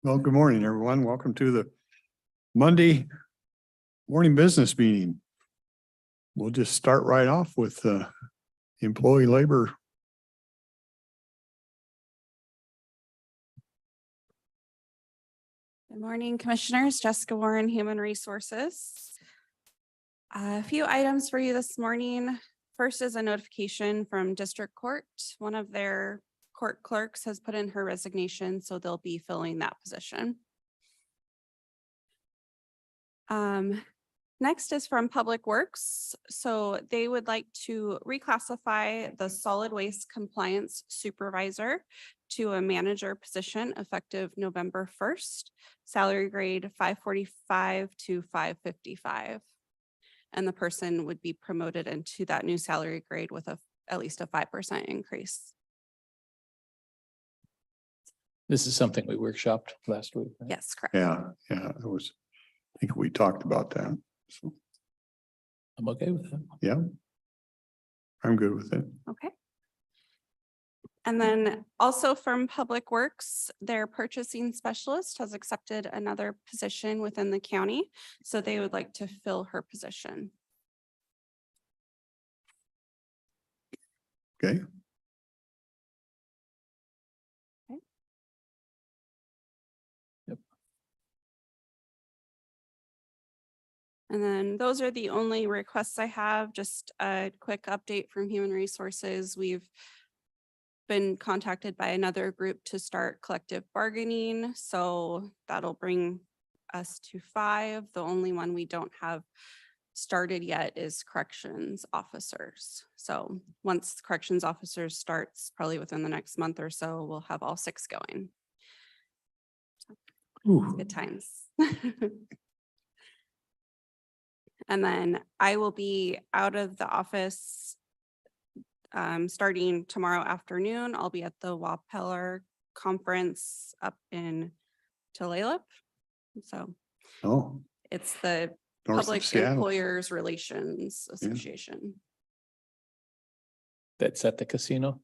Well, good morning, everyone. Welcome to the Monday morning business meeting. We'll just start right off with employee labor. Good morning, Commissioners. Jessica Warren, Human Resources. A few items for you this morning. First is a notification from District Court. One of their court clerks has put in her resignation, so they'll be filling that position. Next is from Public Works. So they would like to reclassify the solid waste compliance supervisor to a manager position effective November 1st, salary grade 545 to 555. And the person would be promoted into that new salary grade with at least a 5% increase. This is something we workshopped last week. Right? Yes, correct. Yeah, I think we talked about that. So, I'm okay with that. yeah, I'm good with it. Okay. And then also from Public Works, their purchasing specialist has accepted another position within the county. So they would like to fill her position. Okay. And then those are the only requests I have. Just a quick update from Human Resources. We've been contacted by another group to start collective bargaining. So that'll bring us to 5. The only one we don't have started yet is corrections officers. So once corrections officers starts, probably within the next month or so, we'll have all 6 going. Ooh. Good times. And then I will be out of the office starting tomorrow afternoon. I'll be at the Wapeller conference up in Tulalip. So it's the Public Employers Relations Association. That's at the casino?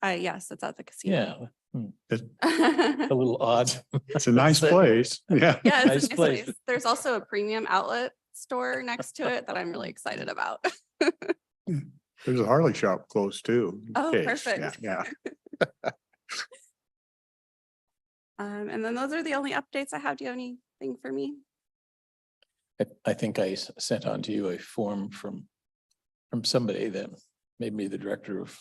Yes, it's at the casino. Yeah. A little odd. It's a nice place. Yeah. Yeah, it's Nice a nice place. place. There's also a premium outlet store next to it that I'm really excited about. There's a Harley shop close too. Oh, Okay, perfect. Yeah. And then those are the only updates I have. Do you have anything for me? I think I sent on to you a form from somebody that made me the director of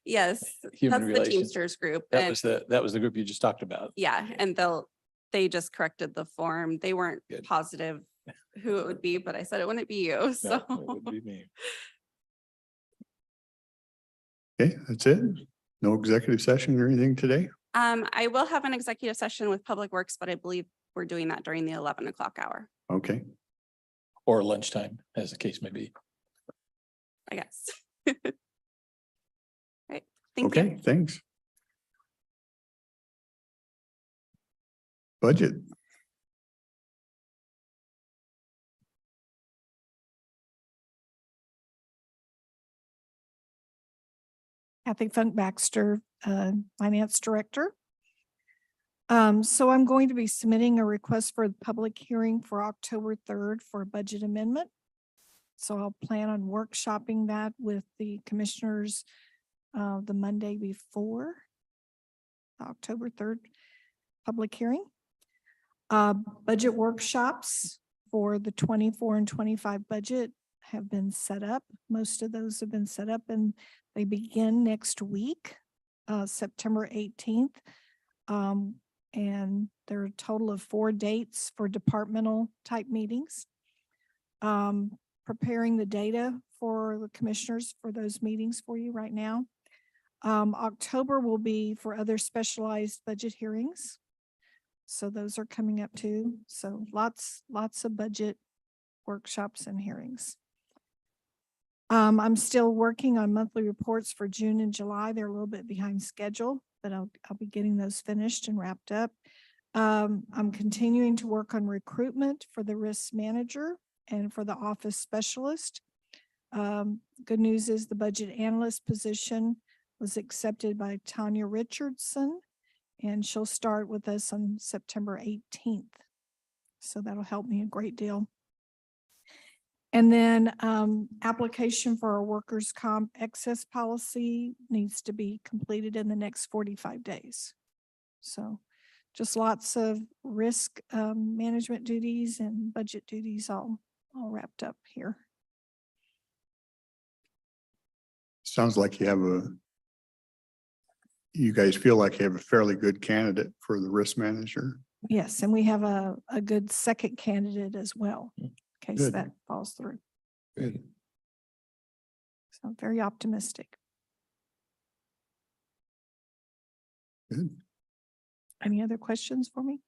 Yes, Human that's Relations. the Teamsters group. That and- was the group you just talked about. Yeah, and they just corrected the form. They weren't Good. positive who it would be, but I said it wouldn't be you. So No, it would be me. Okay, that's it. No executive session or anything today? I will have an executive session with Public Works, but I believe we're doing that during the 11 o'clock hour, Okay. Or lunchtime, as the case may be. I guess. Right. Thank you. Okay, thanks. Budget. Kathy Funk Baxter, Finance Director. So I'm going to be submitting a request for the public hearing for October 3rd for a budget amendment. So I'll plan on workshopping that with the commissioners the Monday before October 3rd public hearing. Budget workshops for the 24 and 25 budget have been set up. Most of those have been set up and they begin next week, September 18th. And there are a total of 4 dates for departmental type meetings. Preparing the data for the commissioners for those meetings for you right now. October will be for other specialized budget hearings. So those are coming up too. So lots of budget workshops and hearings. I'm still working on monthly reports for June and July. They're a little bit behind schedule, but I'll be getting those finished and wrapped up. I'm continuing to work on recruitment for the risk manager and for the office specialist. Good news is the budget analyst position was accepted by Tanya Richardson, and she'll start with us on September 18th. So that'll help me a great deal. And then application for our workers' comp excess policy needs to be completed in the next 45 days. So just lots of risk management duties and budget duties all wrapped up here. Sounds like you guys feel like you have a fairly good candidate for the risk manager. Yes, and we have a good second candidate as well, in case Good. that falls through. Good. So I'm very optimistic. Good. Any other questions for me?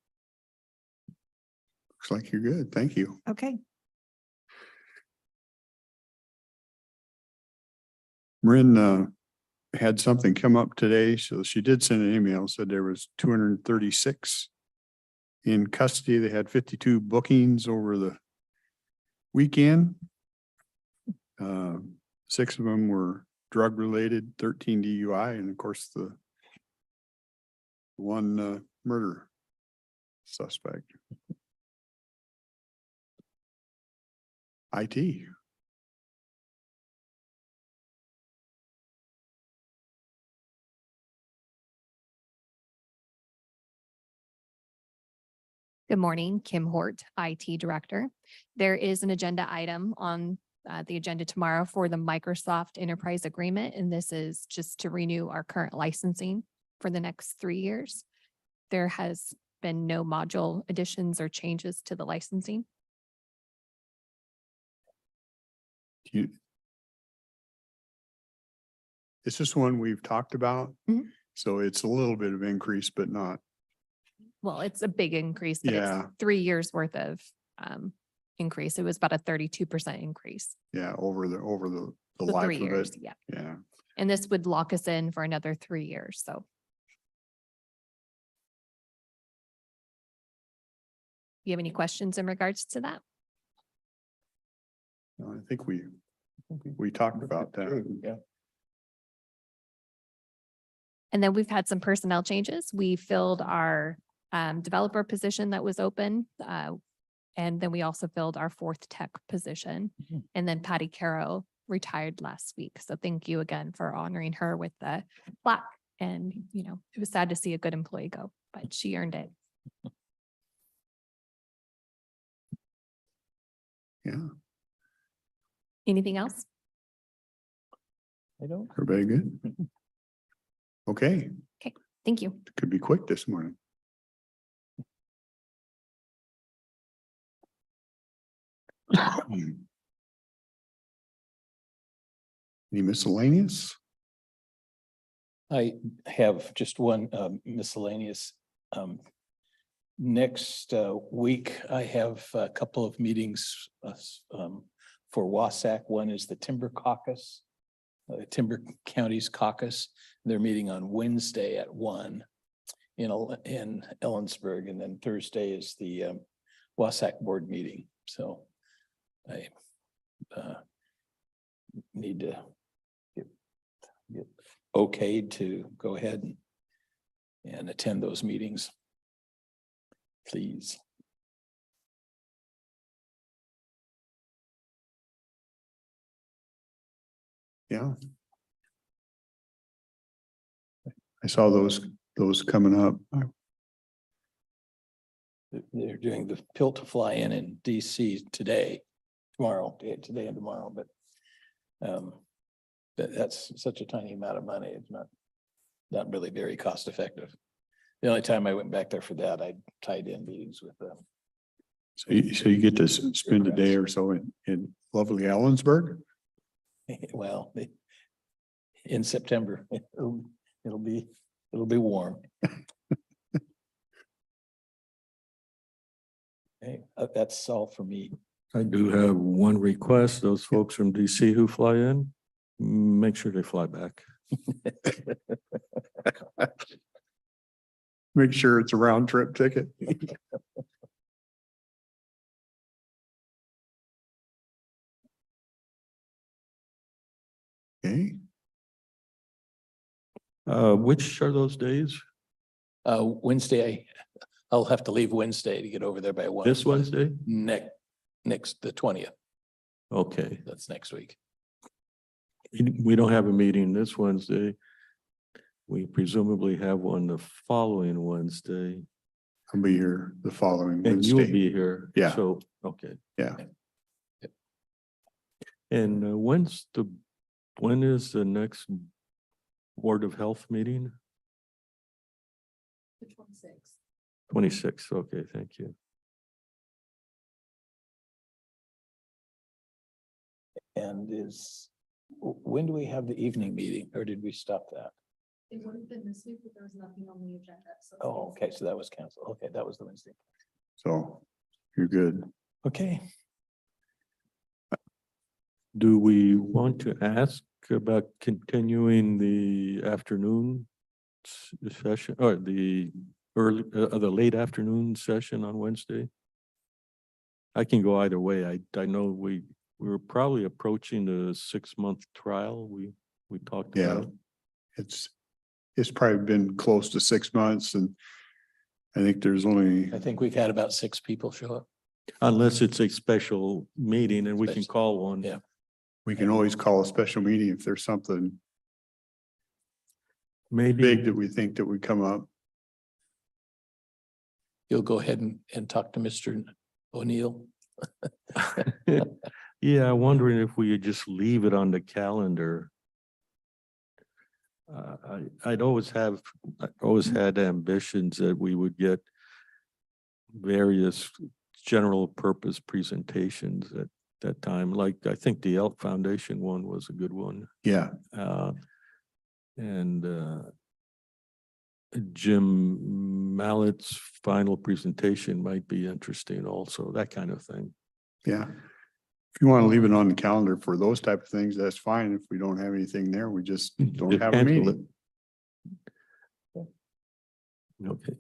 Looks like you're good. Thank you. Okay. Marin had something come up today, so she did send an email, said there was 236 in custody. They had 52 bookings over the weekend. 6 of them were drug related, 13 DUI, and of course the one murder suspect. IT. Good morning, Kim Hort, IT Director. There is an agenda item on the agenda tomorrow for the Microsoft Enterprise Agreement, and this is just to renew our current licensing for the next 3 years. There has been no module additions or changes to the licensing. It's just one we've talked about. Mhm. So it's a little bit of increase, but not, Well, it's a big increase, but Yeah. it's 3 years worth of increase. It was about a 32% increase. yeah, over the So life 3 of years, it. yeah. Yeah. And this would lock us in for another 3 years, so. You have any questions in regards to that? I think we talked about that. Yeah. And then we've had some personnel changes. We filled our developer position that was open. And then we also filled our 4th tech position. Mhm. And then Patty Caro retired last week. So thank you again for honoring her with the plaque. And, you know, it was sad to see a good employee go, but she earned it. Yeah. Anything else? I don't. Everybody good? Okay, Thank you. could be quick this morning. Any miscellaneous? I have just one miscellaneous. Next week, I have a couple of meetings for Wasac. One is the Timber Caucus, Timber Counties Caucus. They're meeting on Wednesday at 1 in Ellensburg, and then Thursday is the Wasac board meeting. So I need to get okayed to go ahead and attend those meetings. Please. Yeah. I saw those coming up. They're doing the Pilt to Fly in DC today, today and tomorrow, but that's such a tiny amount of money. It's not really very cost effective. The only time I went back there for that, I tied in meetings with them. So you get to spend a day or so in lovely Ellensburg? Well, in September, it'll be warm. Hey, that's all for me. I do have one request. Those folks from DC who fly in, make sure they fly back. Make sure it's a round trip ticket. Okay, Which are those days? Wednesday, I'll have to leave Wednesday to get over there by 1. This Wednesday? Next, the 20th. Okay. That's next week. We don't have a meeting this Wednesday. We presumably have one the following Wednesday. I'll be here the following And you'll Wednesday. be here. Yeah. So, okay. Yeah. And when is the next Board of Health meeting? The 26th. 26th. Okay, thank you. And when do we have the evening meeting, or did we stop that? It would have been this week, but there was nothing on the agenda. So Oh, okay, so that was canceled. Okay, that was the Wednesday. So you're good. Okay. Do we want to ask about continuing the afternoon session or the the late afternoon session on Wednesday? I can go either way. I know we were probably approaching the 6-month trial we talked Yeah. about. It's probably been close to 6 months, and I think there's only, I think we've had about 6 people show up. Unless it's a special meeting and we can Special, call one. yeah. we can always call a special meeting if there's something Maybe. big that we think that would come up. You'll go ahead and talk to Mr. O'Neill. Yeah, I'm wondering if we could just leave it on the calendar. I'd always had ambitions that we would get various general purpose presentations at that time. Like, I think the Elk Foundation one was a good one. Yeah, And Jim Mallett's final presentation might be interesting also, that kind of thing. yeah. If you want to leave it on the calendar for those type of things, that's fine. If we don't have anything there, we just don't Just have a cancel it. meeting. Okay.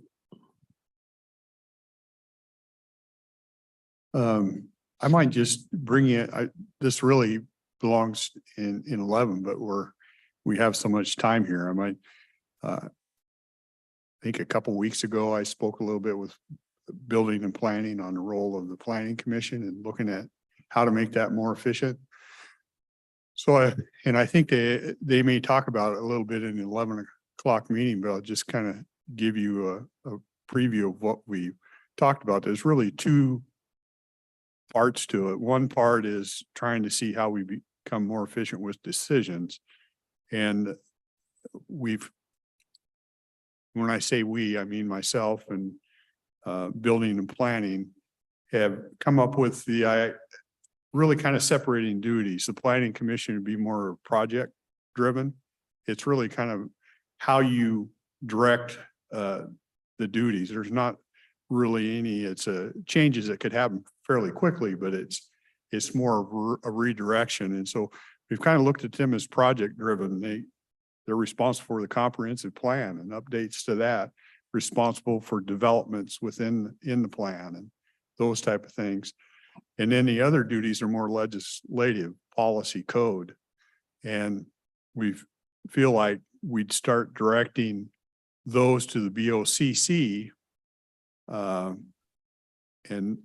I might just bring in, this really belongs in 11, but we have so much time here. I might, I think a couple weeks ago, I spoke a little bit with building and planning on the role of the planning commission and looking at how to make that more efficient. So I think they may talk about it a little bit in the 11 o'clock meeting, but I'll just kind of give you a preview of what we talked about. There's really 2 parts to it. One part is trying to see how we become more efficient with decisions. And when I say we, I mean myself and building and planning have come up with really kind of separating duties. The planning commission would be more project driven. It's really kind of how you direct the duties. There's not really any, changes that could happen fairly quickly, but it's more of a redirection. And so we've kind of looked at them as project driven. They're responsible for the comprehensive plan and updates to that, responsible for developments in the plan and those type of things. And then the other duties are more legislative, policy, code. And we feel like we'd start directing those to the BOCC. And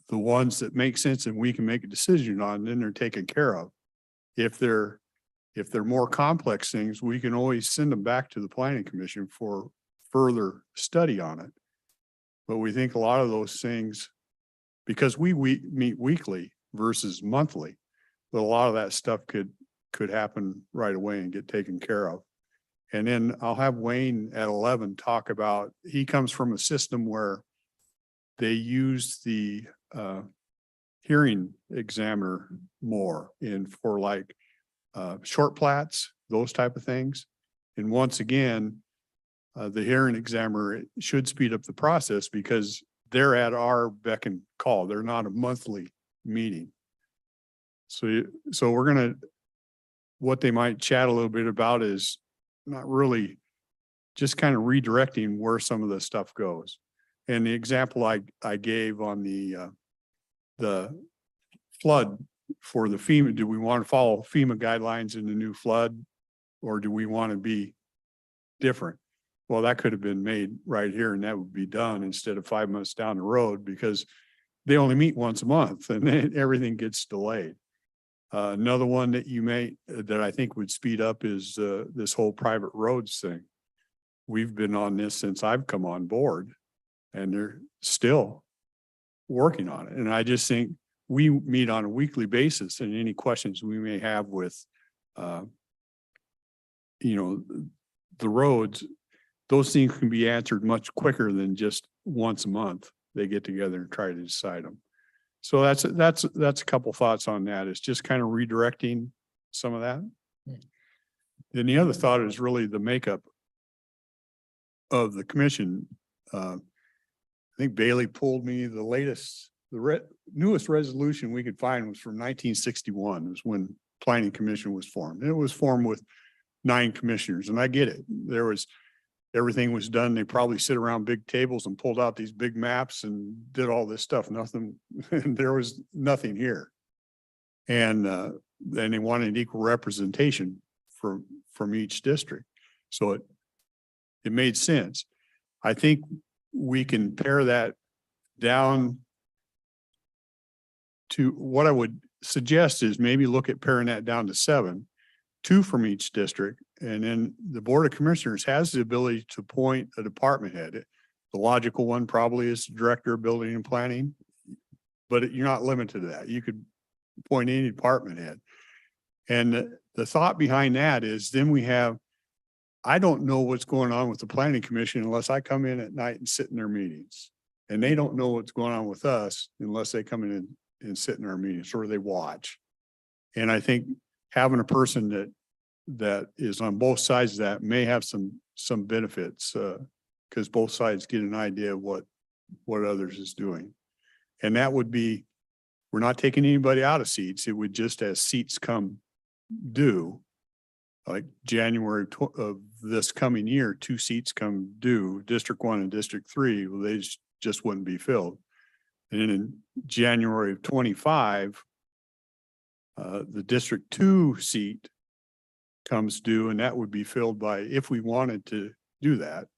the ones that make sense and we can make a decision on, then they're taken care of. If they're more complex things, we can always send them back to the planning commission for further study on it. But we think a lot of those things, because we meet weekly versus monthly, but a lot of that stuff could happen right away and get taken care of. And then I'll have Wayne at 11 talk about, he comes from a system where they use the hearing examiner more for like short plats, those type of things. And once again, the hearing examiner should speed up the process because they're at our beck and call. They're not a monthly meeting. So what they might chat a little bit about is not really, just kind of redirecting where some of the stuff goes. And the example I gave on the flood for the FEMA, do we want to follow FEMA guidelines in the new flood? Or do we want to be different? Well, that could have been made right here and that would be done instead of 5 months down the road because they only meet once a month and then everything gets delayed. Another one that that I think would speed up is this whole private roads thing. We've been on this since I've come on board and they're still working on it. And I just think we meet on a weekly basis and any questions we may have with, the roads, those things can be answered much quicker than just once a month. They get together and try to decide them. So that's a couple thoughts on that. It's just kind of redirecting some of that. Then the other thought is really the makeup of the commission. I think Bailey pulled me the latest, newest resolution we could find was from 1961, was when planning commission was formed. And it was formed with 9 commissioners, and I get it. Everything was done. They probably sit around big tables and pulled out these big maps and did all this stuff. Nothing, there was nothing here. And then they wanted equal representation from each district. So it made sense. I think we can pare that down to what I would suggest is maybe look at paring that down to 7, 2 from each district. And then the Board of Commissioners has the ability to appoint a department head. The logical one probably is the Director of Building and Planning, but you're not limited to that. You could appoint any department head. And the thought behind that is then I don't know what's going on with the Planning Commission unless I come in at night and sit in their meetings. And they don't know what's going on with us unless they come in and sit in our meetings or they watch. And I think having a person that is on both sides of that may have some benefits, because both sides get an idea of what others is doing. And that would be, we're not taking anybody out of seats. It would just, as seats come due, like January of this coming year, 2 seats come due, District 1 and District 3, well, they just wouldn't be filled. And then in January of 25, the District 2 seat comes due, and that would be filled by, if we wanted to do that,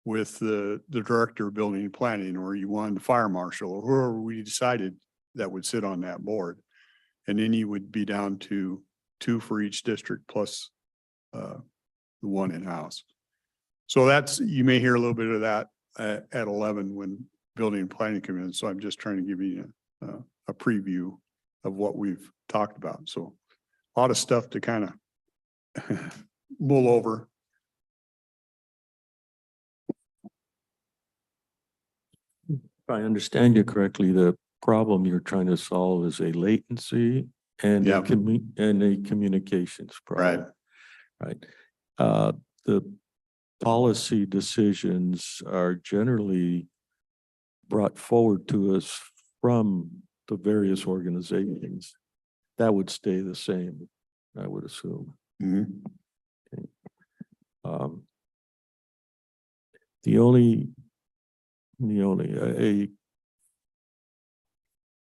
with the Director of Building and Planning, or you wanted the Fire Marshal, or whoever we decided that would sit on that board. And then you would be down to 2 for each district plus the 1 in-house. So you may hear a little bit of that at 11 when Building and Planning come in. So I'm just trying to give you a preview of what we've talked about. So a lot of stuff to kind of mull over. If I understand you correctly, the problem you're trying to solve is a latency and Yeah. and a communications problem. Right. The policy decisions are generally brought forward to us from the various organizations. That would stay the same, I would assume. Mhm.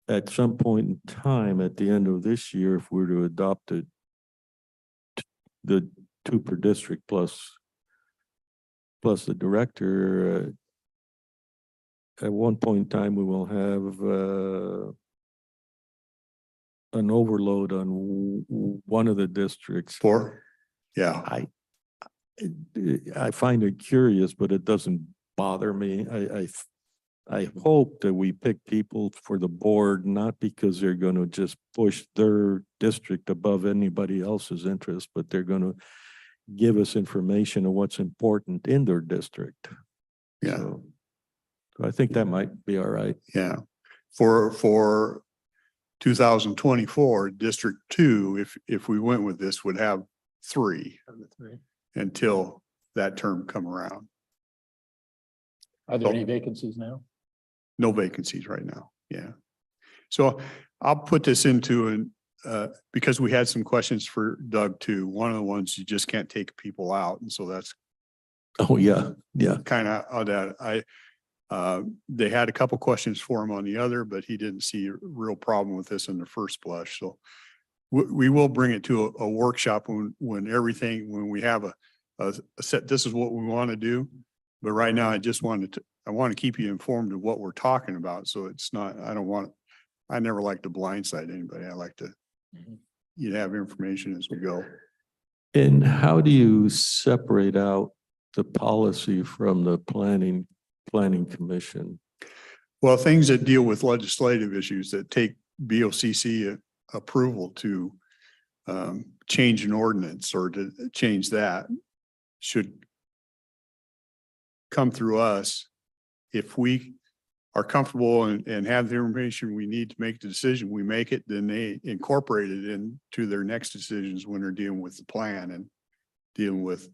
At some point in time, at the end of this year, if we're to adopt the 2 per district plus the director, at one point in time, we will have an overload on one of the districts. 4? Yeah. I find it curious, but it doesn't bother me. I hope that we pick people for the board, not because they're going to just push their district above anybody else's interest, but they're going to give us information on what's important in their district. Yeah. So I think that might be all right. Yeah. For 2024, District 2, if we went with this, would have 3 until that term come around. Are there any vacancies now? No vacancies right now. Yeah. So I'll put this into because we had some questions for Doug too. One of the ones, you just can't take people out. And so that's Oh, yeah, yeah. kind of that. They had a couple questions for him on the other, but he didn't see a real problem with this in the first blush. So we will bring it to a workshop when we have set, this is what we want to do. But right now, I want to keep you informed of what we're talking about. So it's not, I never like to blindside anybody. I like to, you have information as we go. And how do you separate out the policy from the planning commission? Well, things that deal with legislative issues that take BOCC approval to change an ordinance or to change that should come through us. If we are comfortable and have the information we need to make the decision, we make it, then they incorporate it into their next decisions when they're dealing with the plan and dealing with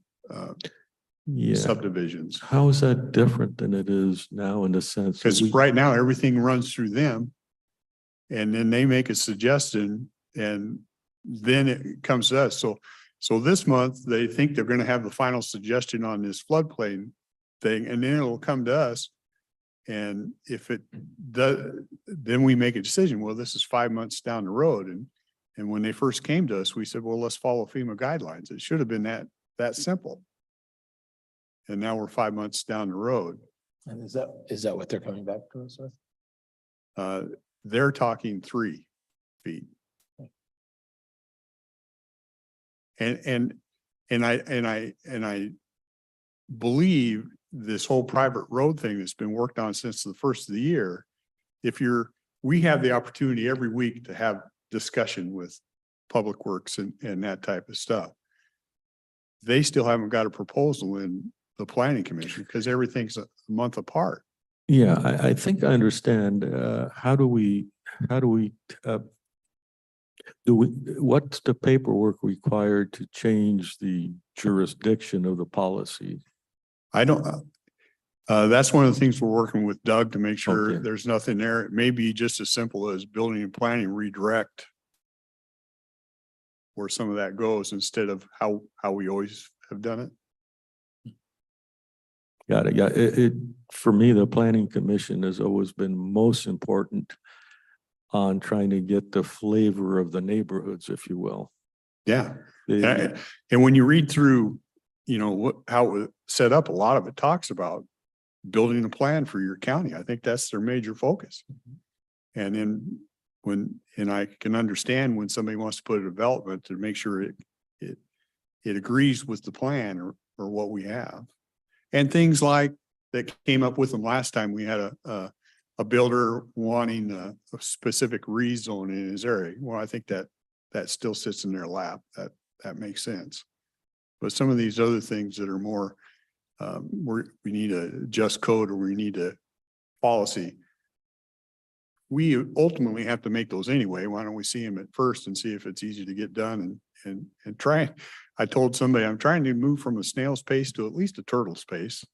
Yeah. subdivisions. How is that different than it is now in the sense? that Because we- right now, everything runs through them. And then they make a suggestion and then it comes to us. So this month, they think they're gonna have the final suggestion on this floodplain thing, and then it'll come to us. And if it does, then we make a decision. Well, this is 5 months down the road. And when they first came to us, we said, well, let's follow FEMA guidelines. It should have been that simple. And now we're 5 months down the road. And is that what they're coming back to us with? They're talking 3 feet. And I believe this whole private road thing that's been worked on since the first of the year. We have the opportunity every week to have discussion with Public Works and that type of stuff. They still haven't got a proposal in the planning commission because everything's a month apart. Yeah, I think I understand. What's the paperwork required to change the jurisdiction of the policy? I don't, that's one of the things we're working with Doug to make sure Okay. there's nothing there. It may be just as simple as building and planning redirect where some of that goes instead of how we always have done it. Got it. Yeah, for me, the planning commission has always been most important on trying to get the flavor of the neighborhoods, if you will. Yeah. The- And when you read through, how it was set up, a lot of it talks about building a plan for your county. I think that's their major focus. And then and I can understand when somebody wants to put a development to make sure it agrees with the plan or what we have. And things like that came up with them last time. We had a builder wanting a specific rezone in his area. Well, I think that still sits in their lap. That makes sense. But some of these other things that are more, we need a just code or we need a policy. We ultimately have to make those anyway. Why don't we see them at first and see if it's easy to get done and try. I told somebody I'm trying to move from a snail's pace to at least a turtle's pace.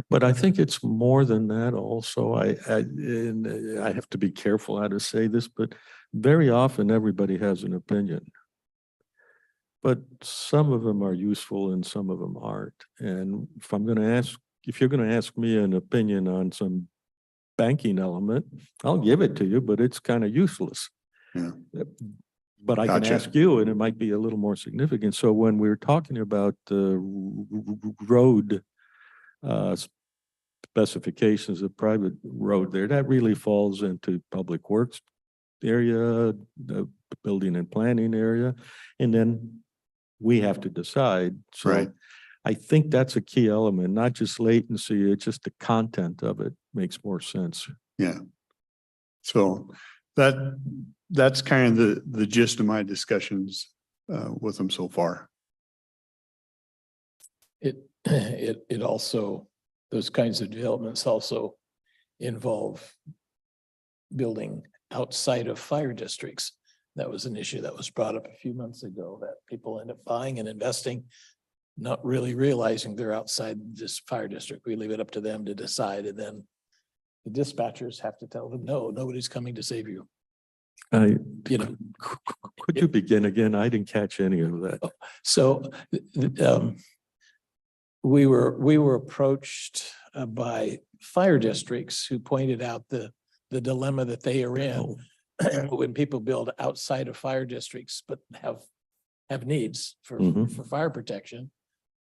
But I think it's more than that also. I have to be careful how to say this, but very often everybody has an opinion. But some of them are useful and some of them aren't. And if you're going to ask me an opinion on some banking element, I'll give it to you, but it's kind of useless. Yeah. But I can Gotcha. ask you and it might be a little more significant. So when we're talking about the road specifications of private road there, that really falls into Public Works area, the building and planning area, and then we have to decide. So Right. I think that's a key element, not just latency, it's just the content of it makes more sense. Yeah. So that's kind of the gist of my discussions with them so far. It also, those kinds of developments also involve building outside of fire districts. That was an issue that was brought up a few months ago, that people end up buying and investing, not really realizing they're outside this fire district. We leave it up to them to decide, and then the dispatchers have to tell them, no, nobody's coming to save you. You know, Could you begin again? I didn't catch any of that. so we were approached by fire districts who pointed out the dilemma that they are in Oh, when people build outside of fire districts, but have have needs for Mhm. fire protection.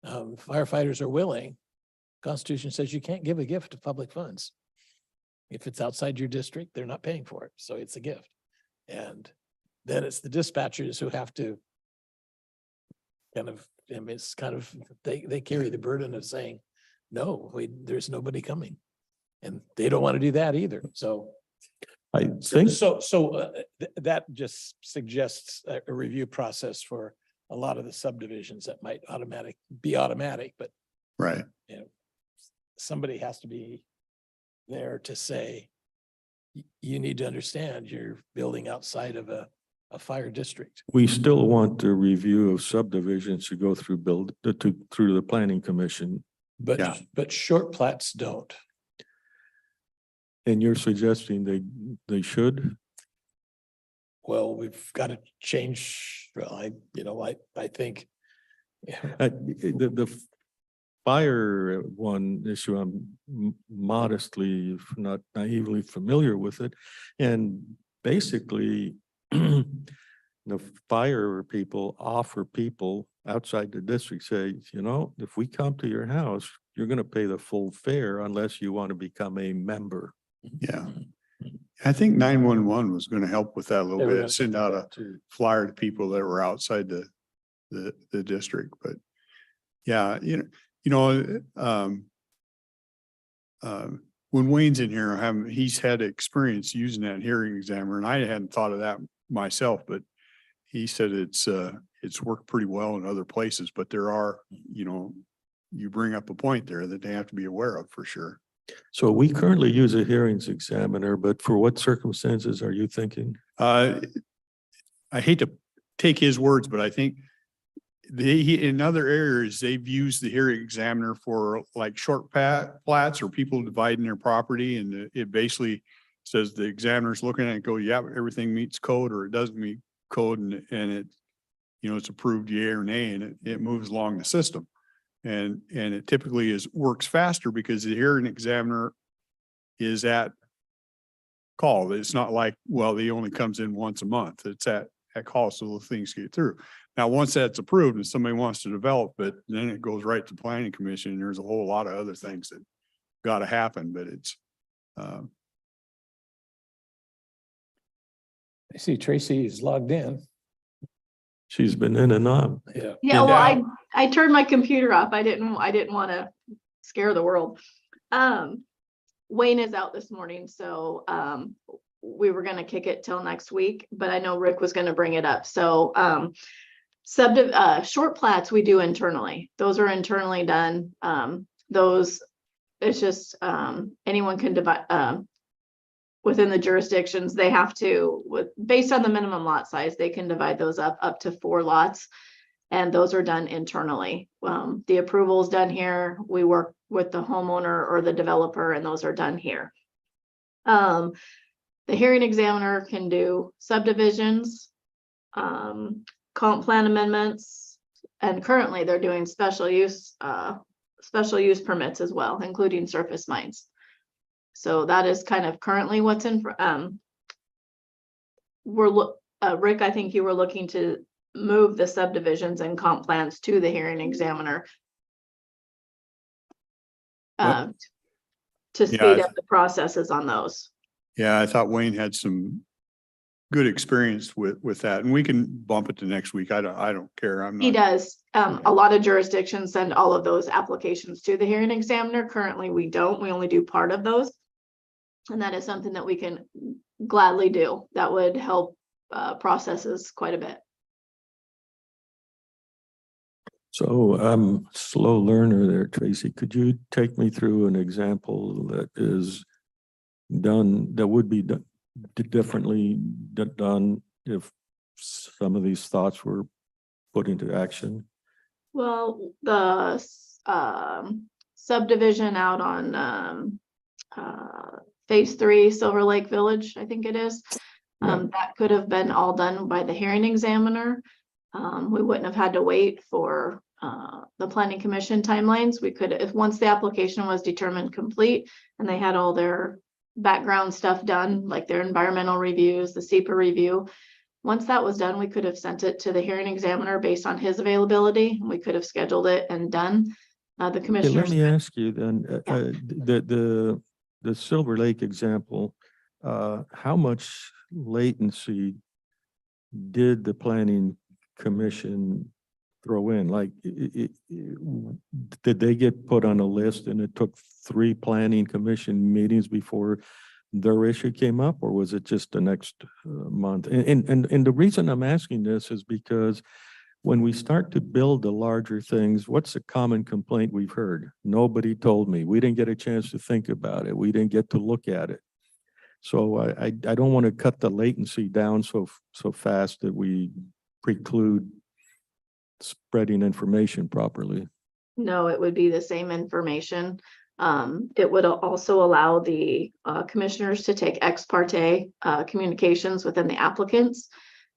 Firefighters are willing. Constitution says you can't give a gift of public funds. If it's outside your district, they're not paying for it, so it's a gift. And then it's the dispatchers who have to kind of, I mean, it's kind of, they carry the burden of saying, no, there's nobody coming. And they don't want to do that either, so. I think, That just suggests a review process for a lot of the subdivisions that might be automatic, but Right. somebody has to be there to say, you need to understand you're building outside of a fire district. we still want the review of subdivisions to go through through the planning commission. Yeah. But short plats don't. And you're suggesting they should? Well, we've got to change, well, I think. The fire one issue, I'm modestly, if not naively familiar with it. And basically, the fire people offer people outside the district, say, if we come to your house, you're going to pay the full fare unless you want to become a member. Yeah. I think 911 was going to help with that a little bit, send out a flyer to people that were outside the district, but yeah, when Wayne's in here, he's had experience using that hearing examiner, and I hadn't thought of that myself, but he said it's worked pretty well in other places, but there are, you bring up a point there that they have to be aware of for sure. So we currently use a hearings examiner, but for what circumstances are you thinking? I hate to take his words, but I think in other areas, they've used the hearing examiner for like short plats or people dividing their property. And it basically says the examiner's looking at it and go, yeah, everything meets code or it doesn't meet code. And it, it's approved yea or nay, and it moves along the system. And it typically works faster because the hearing examiner is at call. It's not like, well, he only comes in once a month. It's at call, so the things get through. Now, once that's approved and somebody wants to develop it, then it goes right to planning commission. And there's a whole lot of other things that got to happen, but it's. I see Tracy is logged in. She's been in and out. Yeah. Yeah, well, I turned my computer off. I didn't want to scare the world. Wayne is out this morning, so we were gonna kick it till next week, but I know Rick was gonna bring it up. So short plats we do internally. Those are internally done. Those, it's just anyone can divide within the jurisdictions. They have to, based on the minimum lot size, they can divide those up to 4 lots. And those are done internally. The approval is done here. We work with the homeowner or the developer, and those are done here. The hearing examiner can do subdivisions, comp plan amendments, and currently they're doing special use permits as well, including surface mines. So that is kind of currently what's in. Rick, I think you were looking to move the subdivisions and comp plans to the hearing examiner to speed up the processes on those. Yeah, I thought Wayne had some good experience with that, and we can bump it to next week. I don't care. He does. A lot of jurisdictions send all of those applications to the hearing examiner. Currently, we don't. We only do part of those. And that is something that we can gladly do. That would help processes quite a bit. So I'm a slow learner there, Tracy. Could you take me through an example that is done, that would be done differently done if some of these thoughts were put into action? Well, the subdivision out on phase 3 Silver Lake Village, I think it is. That could have been all done by the hearing examiner. We wouldn't have had to wait for the planning commission timelines. We could, if once the application was determined complete and they had all their background stuff done, like their environmental reviews, the SEPA review, once that was done, we could have sent it to the hearing examiner based on his availability. We could have scheduled it and done. The Okay, commissioners. let me ask you then, Yeah. the Silver Lake example, how much latency did the planning commission throw in? Like, did they get put on a list and it took 3 planning commission meetings before their issue came up, or was it just the next month? And the reason I'm asking this is because when we start to build the larger things, what's the common complaint we've heard? Nobody told me. We didn't get a chance to think about it. We didn't get to look at it. So I don't want to cut the latency down so fast that we preclude spreading information properly. No, it would be the same information. It would also allow the commissioners to take ex parte communications within the applicants.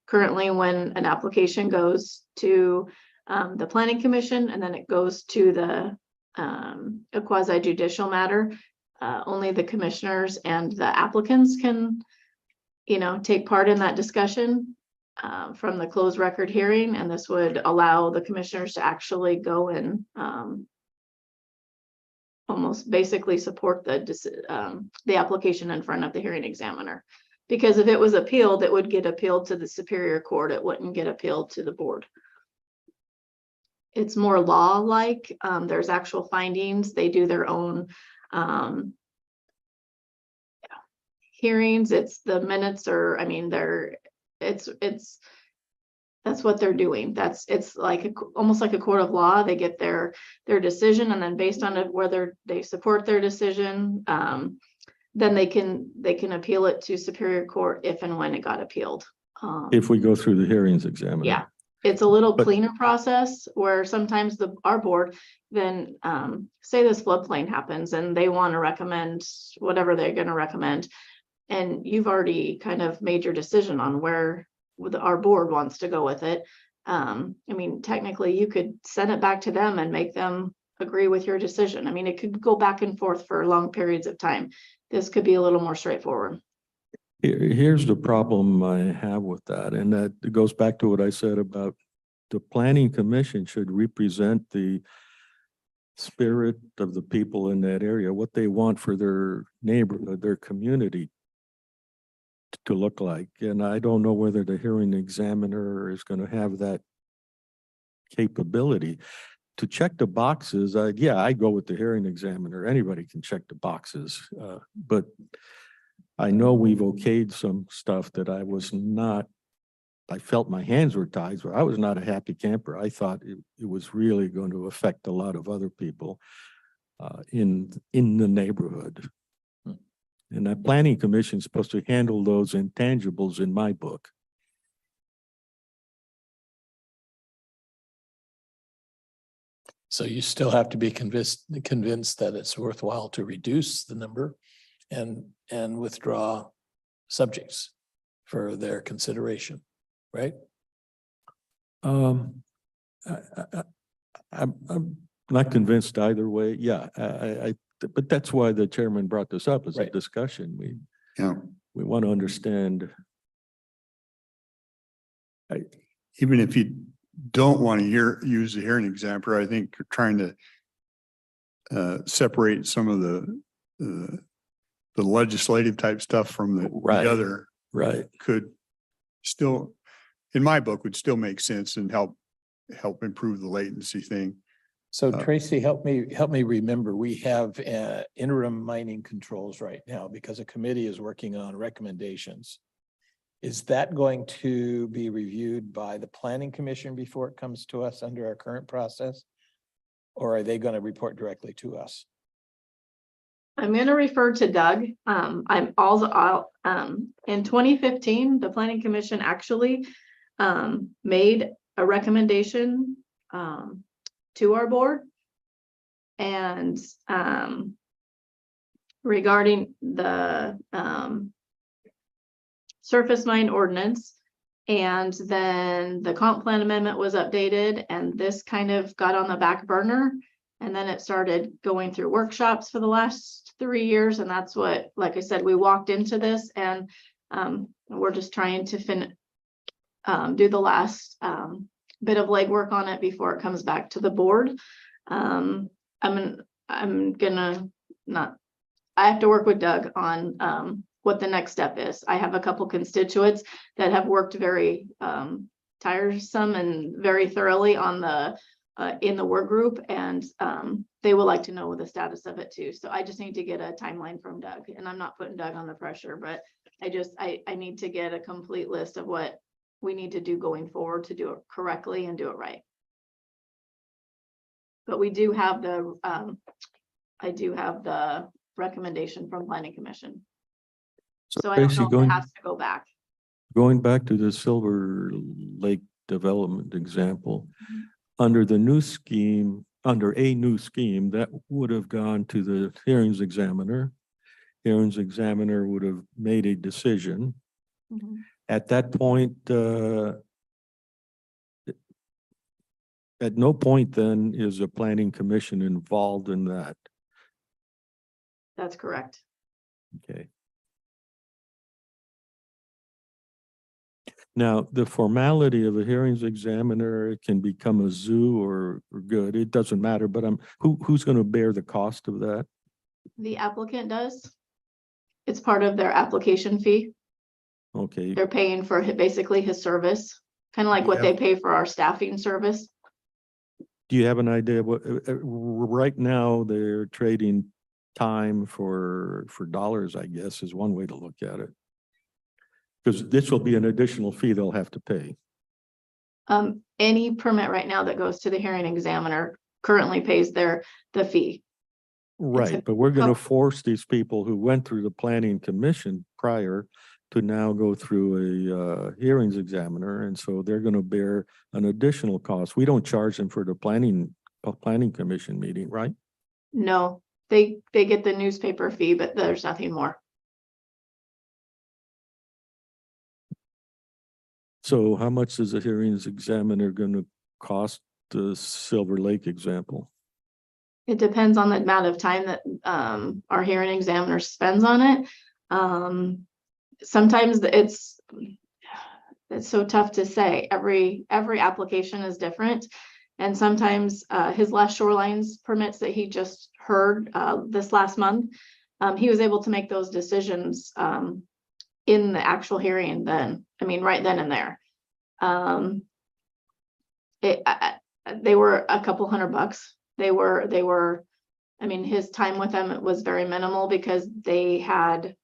Currently, when an application goes to the planning commission and then it goes to the a quasi judicial matter, only the commissioners and the applicants can, take part in that discussion from the closed record hearing. And this would allow the commissioners to actually go and almost basically support the application in front of the hearing examiner. Because if it was appealed, it would get appealed to the Superior Court. It wouldn't get appealed to the board. It's more law-like. There's actual findings. They do their own hearings. It's the minutes, or that's what they're doing. It's like almost like a court of law. They get their decision, and then based on whether they support their decision, then they can appeal it to Superior Court if and when it got appealed. If we go through the hearings examiner. Yeah, it's a little But- cleaner process where sometimes our board then say this floodplain happens and they want to recommend whatever they're going to recommend. And you've already kind of made your decision on where our board wants to go with it. Technically you could send it back to them and make them agree with your decision. It could go back and forth for long periods of time. This could be a little more straightforward. Here's the problem I have with that, and that it goes back to what I said about the planning commission should represent the spirit of the people in that area, what they want for their neighborhood, their community to look like. And I don't know whether the hearing examiner is going to have that capability to check the boxes. I go with the hearing examiner. Anybody can check the boxes, but I know we've okayed some stuff that I felt my hands were tied, but I was not a happy camper. I thought it was really going to affect a lot of other people in the neighborhood. And that planning commission is supposed to handle those intangibles in my book. So you still have to be convinced that it's worthwhile to reduce the number and withdraw subjects for their consideration, right? I'm not convinced either way. Yeah, but that's why the chairman brought this up as a Right. discussion. Yeah. We want to understand. Even if you don't want to use the hearing examiner, I think you're trying to separate some of the legislative type stuff from the Right. other. Right. Could still, in my book, would still make sense and help improve the latency thing. So Tracy, help me remember, we have interim mining controls right now because a committee is working on recommendations. Is that going to be reviewed by the planning commission before it comes to us under our current process? Or are they going to report directly to us? I'm going to refer to Doug. In 2015, the planning commission actually made a recommendation to our board, and regarding the surface mine ordinance, and then the comp plan amendment was updated, and this kind of got on the back burner. And then it started going through workshops for the last 3 years. And that's what, like I said, we walked into this, and we're just trying to do the last bit of legwork on it before it comes back to the board. I'm gonna not, I have to work with Doug on what the next step is. I have a couple constituents that have worked very tiresome and very thoroughly on the in the work group, and they would like to know the status of it too. So I just need to get a timeline from Doug, and I'm not putting Doug on the pressure, but I need to get a complete list of what we need to do going forward to do it correctly and do it right. But we do have the I do have the recommendation from Planning Commission. So I don't know basically if it has to go back. going back to the Silver Lake development example, Mhm. under the new scheme, under a new scheme, that would have gone to the hearings examiner. Hearings examiner would have made a decision. At that point, at no point then is a planning commission involved in that. That's correct. Okay. Now, the formality of a hearings examiner, it can become a zoo or good, it doesn't matter, but who's going to bear the cost of that? The applicant does. It's part of their application fee. Okay, They're paying for basically his service, kind of like what they Yeah. pay for our staffing service. do you have an idea what, right now, they're trading time for dollars, I guess, is one way to look at it. Because this will be an additional fee they'll have to pay. Any permit right now that goes to the hearing examiner currently pays the fee. Right, but we're gonna couple- force these people who went through the planning commission prior to now go through a hearings examiner, and so they're gonna bear an additional cost. We don't charge them for the planning commission meeting, right? No, they get the newspaper fee, but there's nothing more. So how much is a hearings examiner gonna cost the Silver Lake example? It depends on the amount of time that our hearing examiner spends on it. Sometimes it's so tough to say. Every application is different. And sometimes his last shorelines permits that he just heard this last month, he was able to make those decisions in the actual hearing then. I mean, right then and there. They were a couple $100. They were, I mean, his time with them was very minimal because they had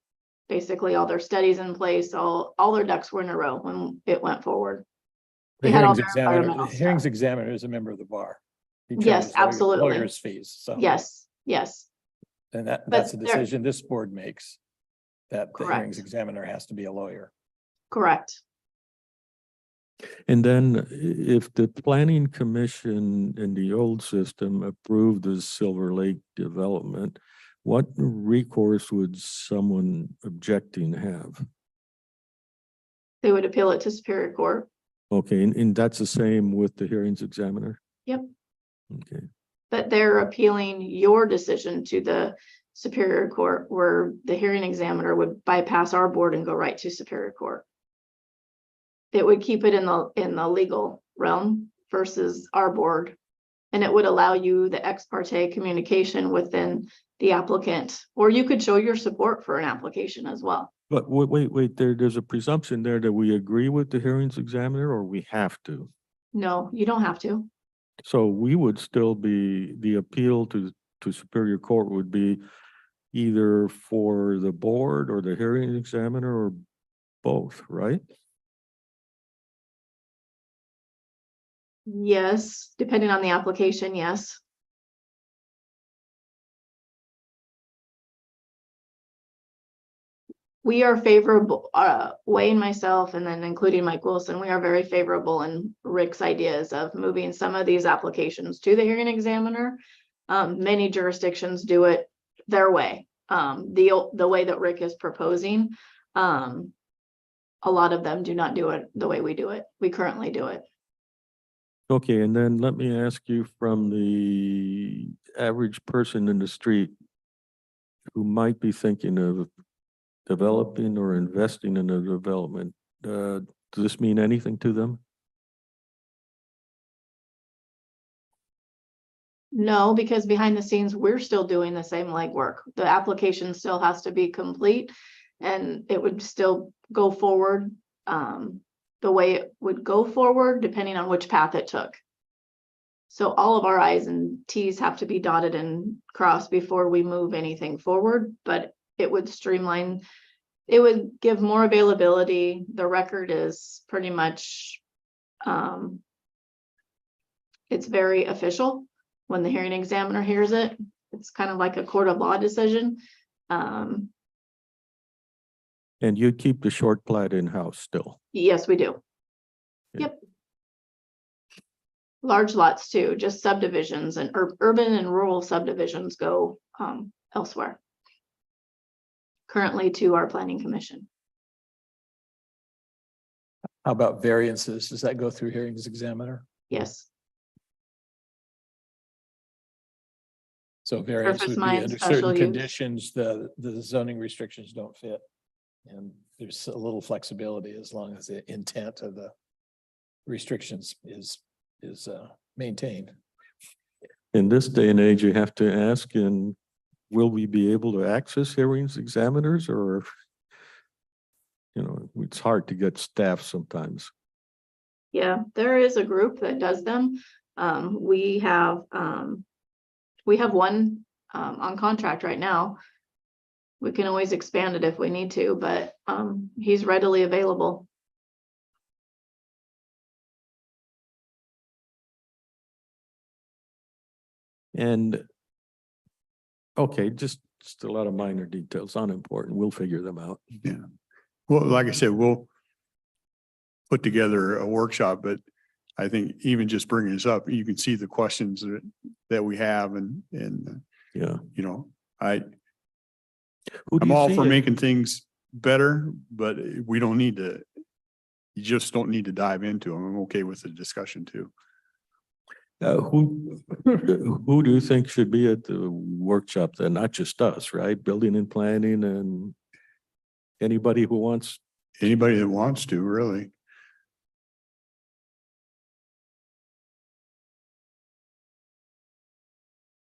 basically all their studies in place, all their ducks were in a row when it went forward. The They had all hearings their examiner, environmental the hearings stuff. examiner is a member of the bar. He Yes, charges lawyer- absolutely. Lawyers' fees, so. Yes, yes, And that's a But there- decision this board makes, that the hearings Correct. examiner has to be a lawyer. correct. And then if the planning commission in the old system approved the Silver Lake development, what recourse would someone objecting have? They would appeal it to Superior Court, Okay, and that's the same with the hearings examiner? Yep. Okay, but they're appealing your decision to the Superior Court, where the hearing examiner would bypass our board and go right to Superior Court. It would keep it in the legal realm versus our board. And it would allow you the ex parte communication within the applicant, or you could show your support for an application as well. but wait, there's a presumption there that we agree with the hearings examiner, or we have to? No, you don't have to. So we would still be, the appeal to Superior Court would be either for the board or the hearing examiner or both, right? Yes, depending on the application, yes. We are favorable, Wayne, myself, and then including Mike Wilson, we are very favorable in Rick's ideas of moving some of these applications to the hearing examiner. Many jurisdictions do it their way. The way that Rick is proposing, a lot of them do not do it the way we do it. We currently do it. Okay, and then let me ask you, from the average person in the street who might be thinking of developing or investing in a development, Does this mean anything to them? No, because behind the scenes, we're still doing the same legwork. The application still has to be complete and it would still go forward the way it would go forward, depending on which path it took. So all of our I's and T's have to be dotted and crossed before we move anything forward, but it would streamline. It would give more availability. The record is pretty much, it's very official. When the hearing examiner hears it, it's kind of like a court of law decision. And you keep the short plat in-house still? Yes, we do. Okay. Yep. Large lots too, just subdivisions and urban and rural subdivisions go elsewhere. Currently to our planning commission. How about variances? Does that go through hearings examiner? Yes, So variance Surface would be mine, under special certain use. conditions, the zoning restrictions don't fit. And there's a little flexibility as long as the intent of the restrictions is maintained. In this day and age, you have to ask, and will we be able to access hearings examiners, or, you know, it's hard to get staff sometimes. yeah, there is a group that does them. We have one on contract right now. We can always expand it if we need to, but he's readily available. And, okay, just a lot of minor details, unimportant. We'll figure them out. Yeah. Well, like I said, we'll put together a workshop, but I think even just bringing this up, you can see the questions that we have and, Yeah. you know, Who do I'm you all see for it- making things better, but we don't need to, you just don't need to dive into them. I'm okay with the discussion too. Who do you think should be at the workshop then? Not just us, right? Building and planning and anybody who wants. Anybody that wants to, really.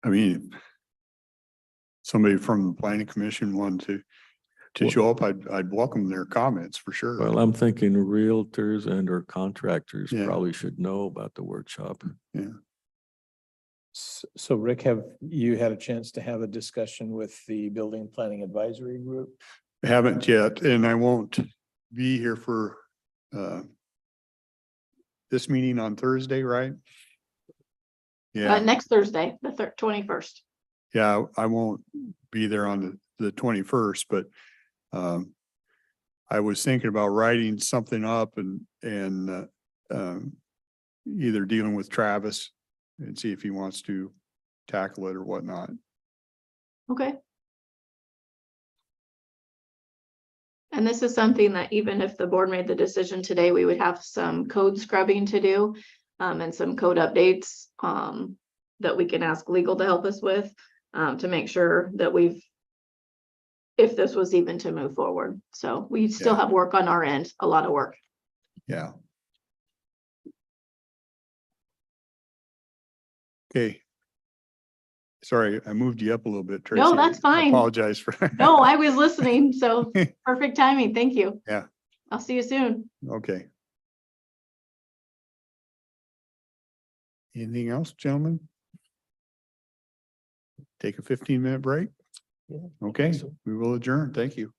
I mean, somebody from the planning commission wanted to Well- show up, I'd welcome their comments for sure. Well, I'm thinking realtors and or contractors Yeah. probably should know about the workshop. So Rick, have you had a chance to have a discussion with the building planning advisory group? Haven't yet, and I won't be here for this meeting on Thursday, right? Yeah, Next Thursday, the 21st. yeah, I won't be there on the 21st, but I was thinking about writing something up and either dealing with Travis and see if he wants to tackle it or whatnot. Okay. And this is something that even if the board made the decision today, we would have some code scrubbing to do and some code updates that we can ask legal to help us with to make sure that if this was even to move forward. So we still Yeah. have work on our end, a lot of work. Yeah. Okay. Sorry, I moved you up a little bit, Tracy. No, that's I fine. apologize for. No, I was listening, so perfect timing. Thank you. Yeah. I'll see you soon. Okay. Anything else, gentlemen? Take a 15-minute break? Yeah, Okay, so. we will adjourn. Thank you.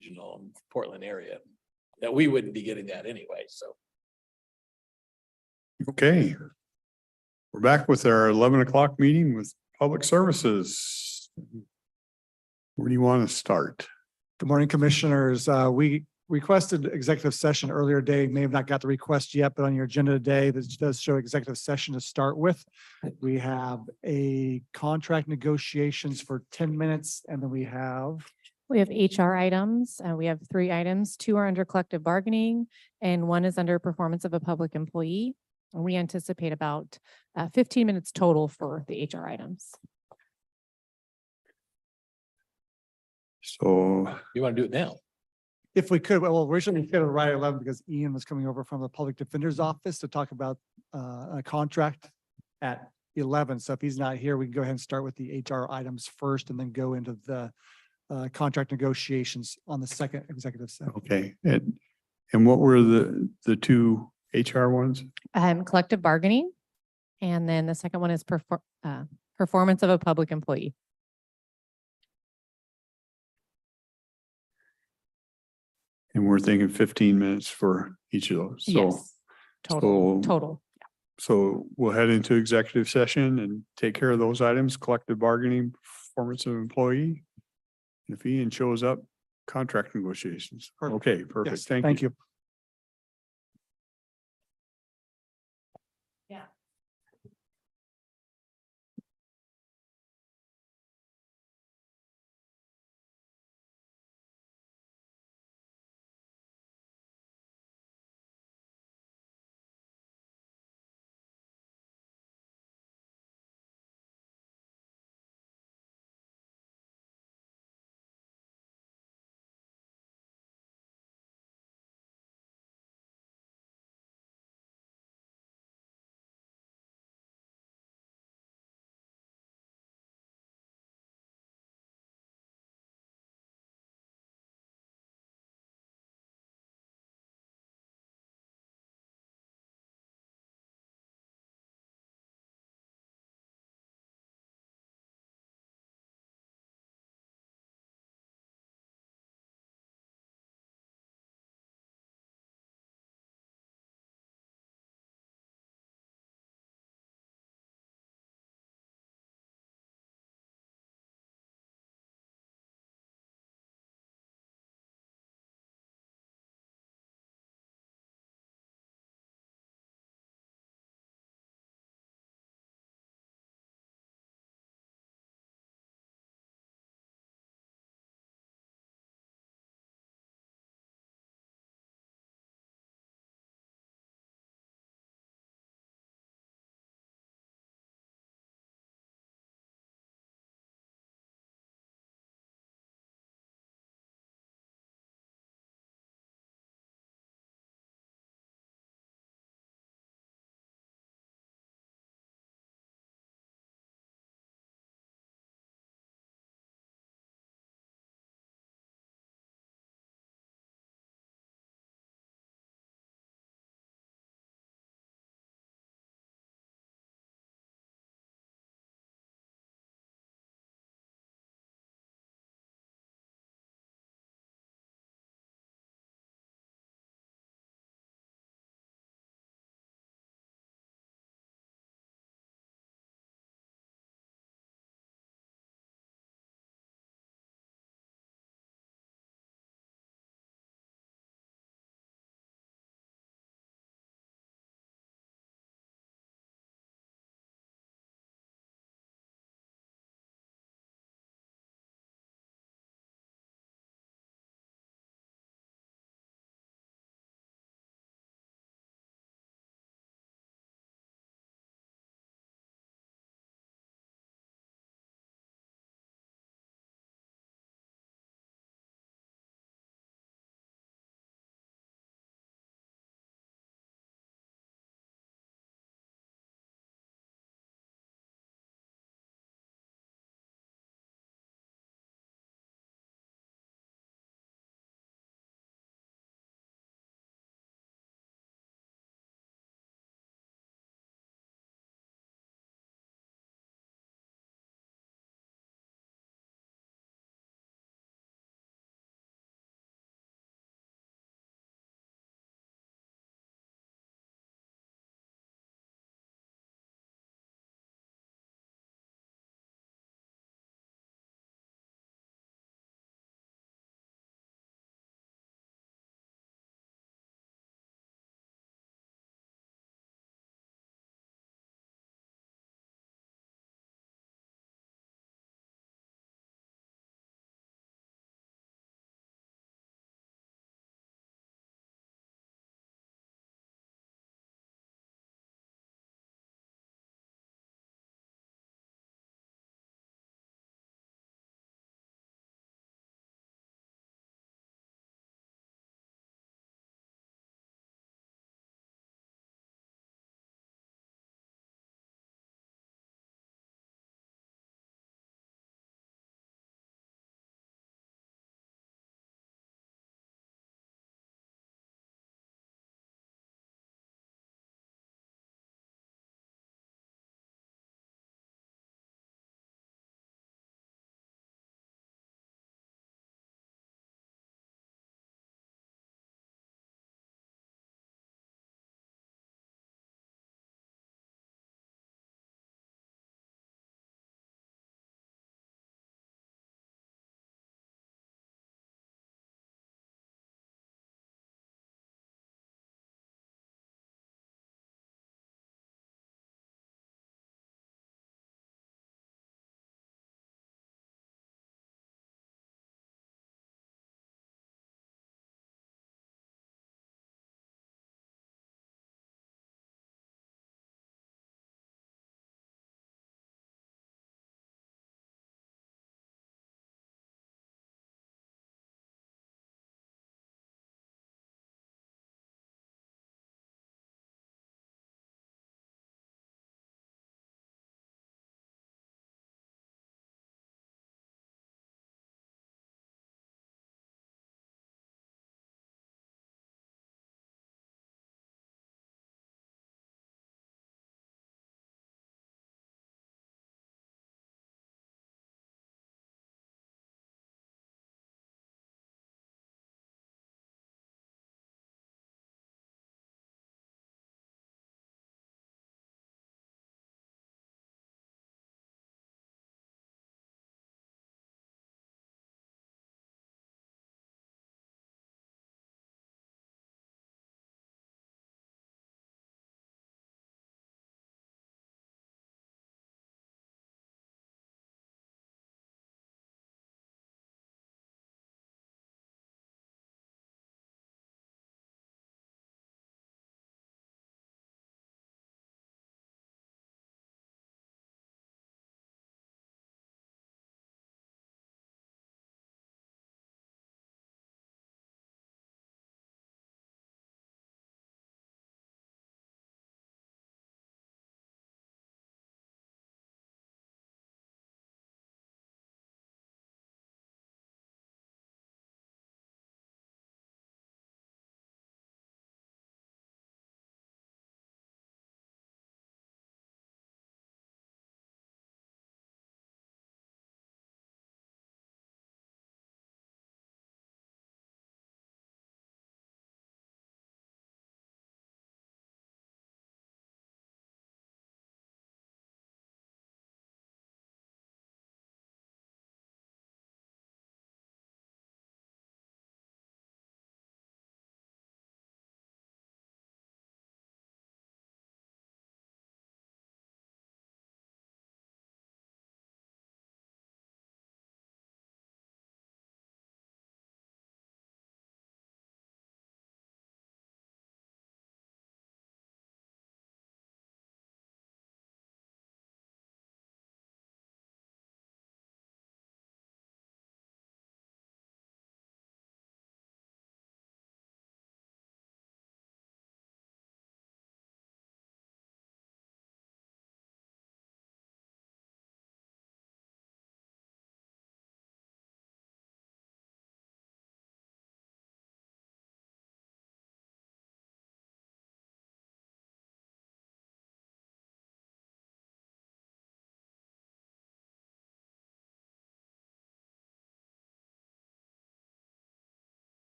regional Portland area, that we wouldn't be getting that anyway, so. Okay. We're back with our 11 o'clock meeting with Public Services. Where do you want to start? Good morning, Commissioners. We requested executive session earlier today. May have not got the request yet, but on your agenda today, this does show executive session to start with. We have a contract negotiations for 10 minutes, and then we have We have HR items. We have 3 items. 2 are under collective bargaining and 1 is under performance of a public employee. And we anticipate about 15 minutes total for the HR items. So You want to do it now? if we could, well, originally we did it right at 11 because Ian was coming over from the Public Defender's Office to talk about a contract at 11. So if he's not here, we can go ahead and start with the HR items first and then go into the contract negotiations on the second executive session. okay, and what were the two HR ones? Collective bargaining. And then the second one is performance of a public employee. And we're thinking 15 minutes for each of those. So, Yes. Total, so- total. so we'll head into executive session and take care of those items, collective bargaining, performance of employee. And if Ian shows up, contract negotiations. Perfect. Okay, perfect. Yes, Thank thank you. you.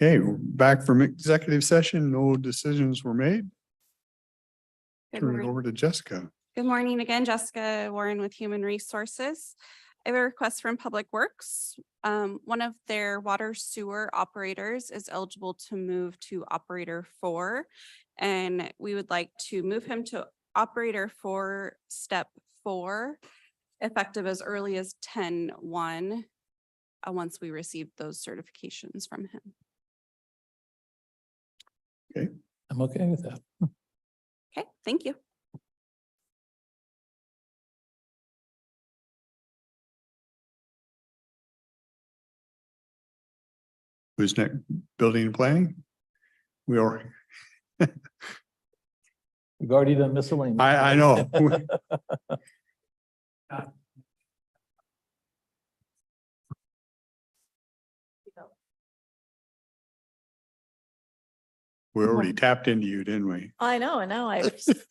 Okay, we're back from executive session. No decisions were made. Good Turn it morning. over to Jessica. Good morning again, Jessica Warren with Human Resources. I have a request from Public Works. One of their water sewer operators is eligible to move to operator 4. And we would like to move him to operator 4, step 4, effective as early as 10/1, once we receive those certifications from him. I'm okay with that. Okay, thank you. Who's next? Building and planning? We are, We've already done miscellaneous. I know. We already tapped into you, didn't we? I know,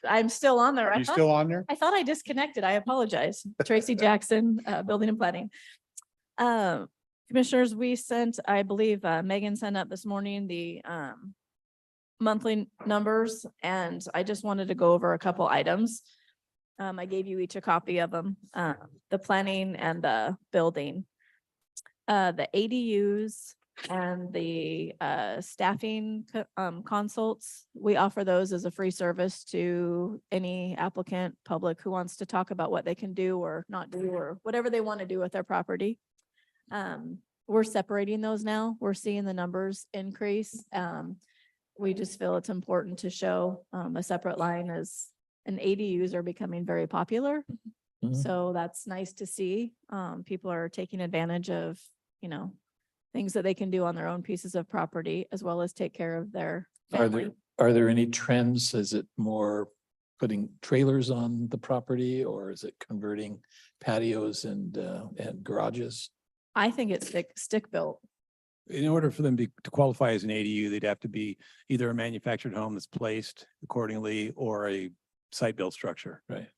I'm still on there. Are you still on there? I thought I disconnected. I apologize. Tracy Jackson, Building and Planning. Commissioners, we sent, I believe, Megan sent up this morning the monthly numbers, and I just wanted to go over a couple items. I gave you each a copy of them, the planning and the building. The ADUs and the staffing consults, we offer those as a free service to any applicant, public who wants to talk about what they can do or not do, or whatever they want to do with their property. We're separating those now. We're seeing the numbers increase. We just feel it's important to show a separate line, as and ADUs are becoming very popular. Mhm. So that's nice to see. People are taking advantage of, things that they can do on their own pieces of property, as well as take care of their family. Are there any trends? Is it more putting trailers on the property, or is it converting patios and garages? I think it's stick built. In order for them to qualify as an ADU, they'd have to be either a manufactured home that's placed accordingly or a site-built structure. Right.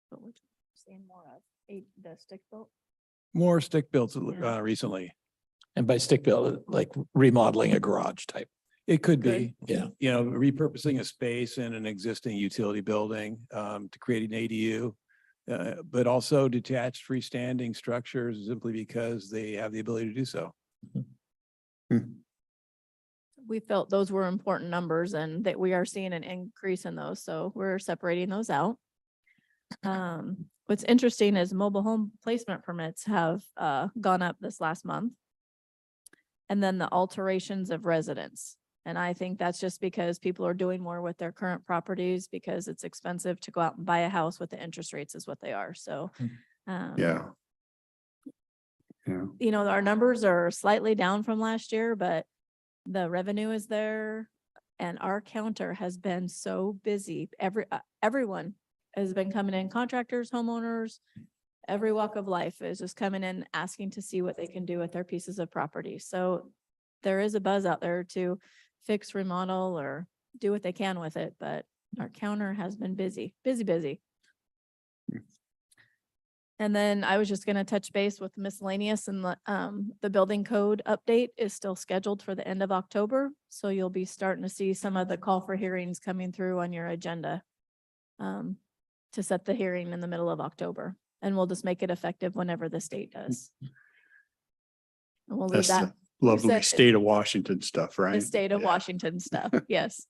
But we're seeing more of the stick built. More stick-built Yeah. recently. And by stick built, like remodeling a garage type. It could Good. be, Yeah. Repurposing a space in an existing utility building to create an ADU. But also detached freestanding structures simply because they have the ability to do so. We felt those were important numbers and that we are seeing an increase in those. So we're separating those out. What's interesting is mobile home placement permits have gone up this last month. And then the alterations of residence. And I think that's just because people are doing more with their current properties because it's expensive to go out and buy a house with the interest rates is what they are. So, Yeah. Yeah. our numbers are slightly down from last year, but the revenue is there. And our counter has been so busy. Everyone has been coming in, contractors, homeowners, every walk of life is just coming in, asking to see what they can do with their pieces of property. So there is a buzz out there to fix, remodel, or do what they can with it, but our counter has been busy. And then I was just gonna touch base with miscellaneous, and the building code update is still scheduled for the end of October. So you'll be starting to see some of the call for hearings coming through on your agenda to set the hearing in the middle of October. And we'll just make it effective whenever the state does. And we'll leave That's that, the lovely said- state of Washington stuff, right? the state of Yeah. Washington stuff. Yes,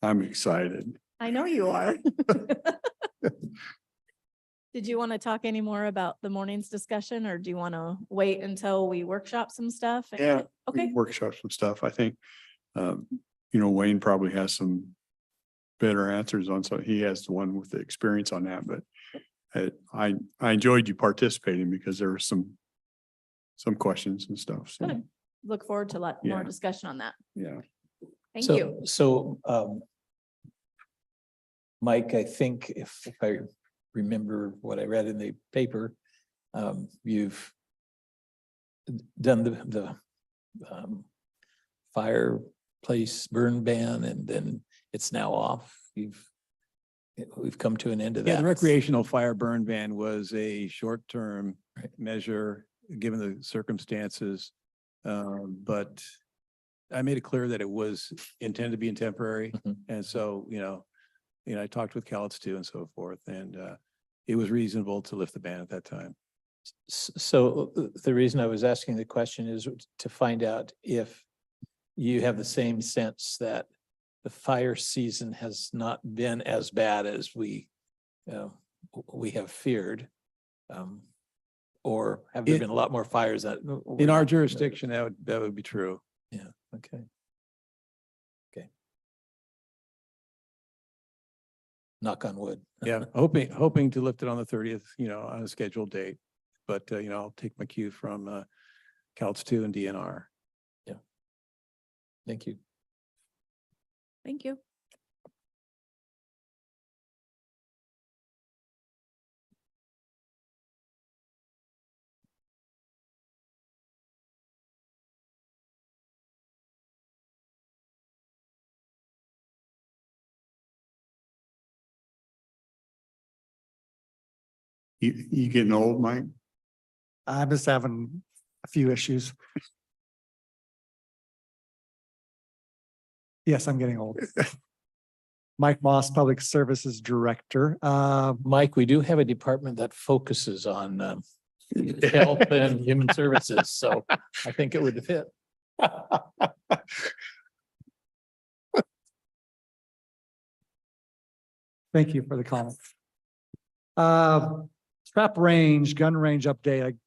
I'm excited. I know you are. Did you want to talk any more about the morning's discussion, or do you want to wait until we workshop some stuff? and- Yeah. Okay, Workshop some stuff. I think, Wayne probably has some better answers on, so he has the one with the experience on that, but I enjoyed you participating because there were some questions and stuff. So, good. Look forward to lot more Yeah. discussion on that. yeah. Thank you. So, Mike, I think if I remember what I read in the paper, you've done the fireplace burn ban, and then it's now off. We've come to an end of Yeah, that. the recreational fire burn ban was a short-term measure, given the circumstances. But I made it clear that it was intended to be temporary. Mhm. And so, I talked with Cowlitz too and so forth, and it was reasonable to lift the ban at that time. So the reason I was asking the question is to find out if you have the same sense that the fire season has not been as bad as we have feared. Or have there It- been a lot more fires that? In our jurisdiction, that would be true. Yeah, okay. Okay. Knock on wood. Yeah, hoping to lift it on the 30th, on a scheduled date. But, I'll take my cue from Cowlitz 2 and DNR. Thank you. Thank you. You getting old, Mike? I'm just having a few issues. Yes, I'm getting old. Mike Moss, Public Services Director. Mike, we do have a department that focuses on health and human services, so I think it would fit. Thank you for the comment. Trap range, gun range update.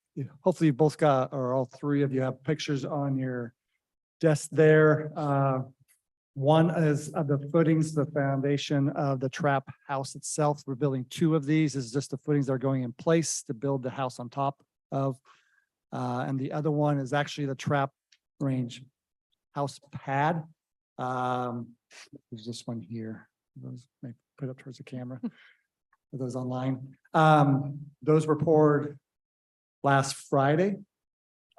Hopefully you both got, or all three of you have pictures on your desk there. One is of the footings, the foundation of the trap house itself. We're building two of these. This is just the footings that are going in place to build the house on top of. And the other one is actually the trap range house pad. There's this one here. Those may put up towards the camera. For those online. Those were poured last Friday.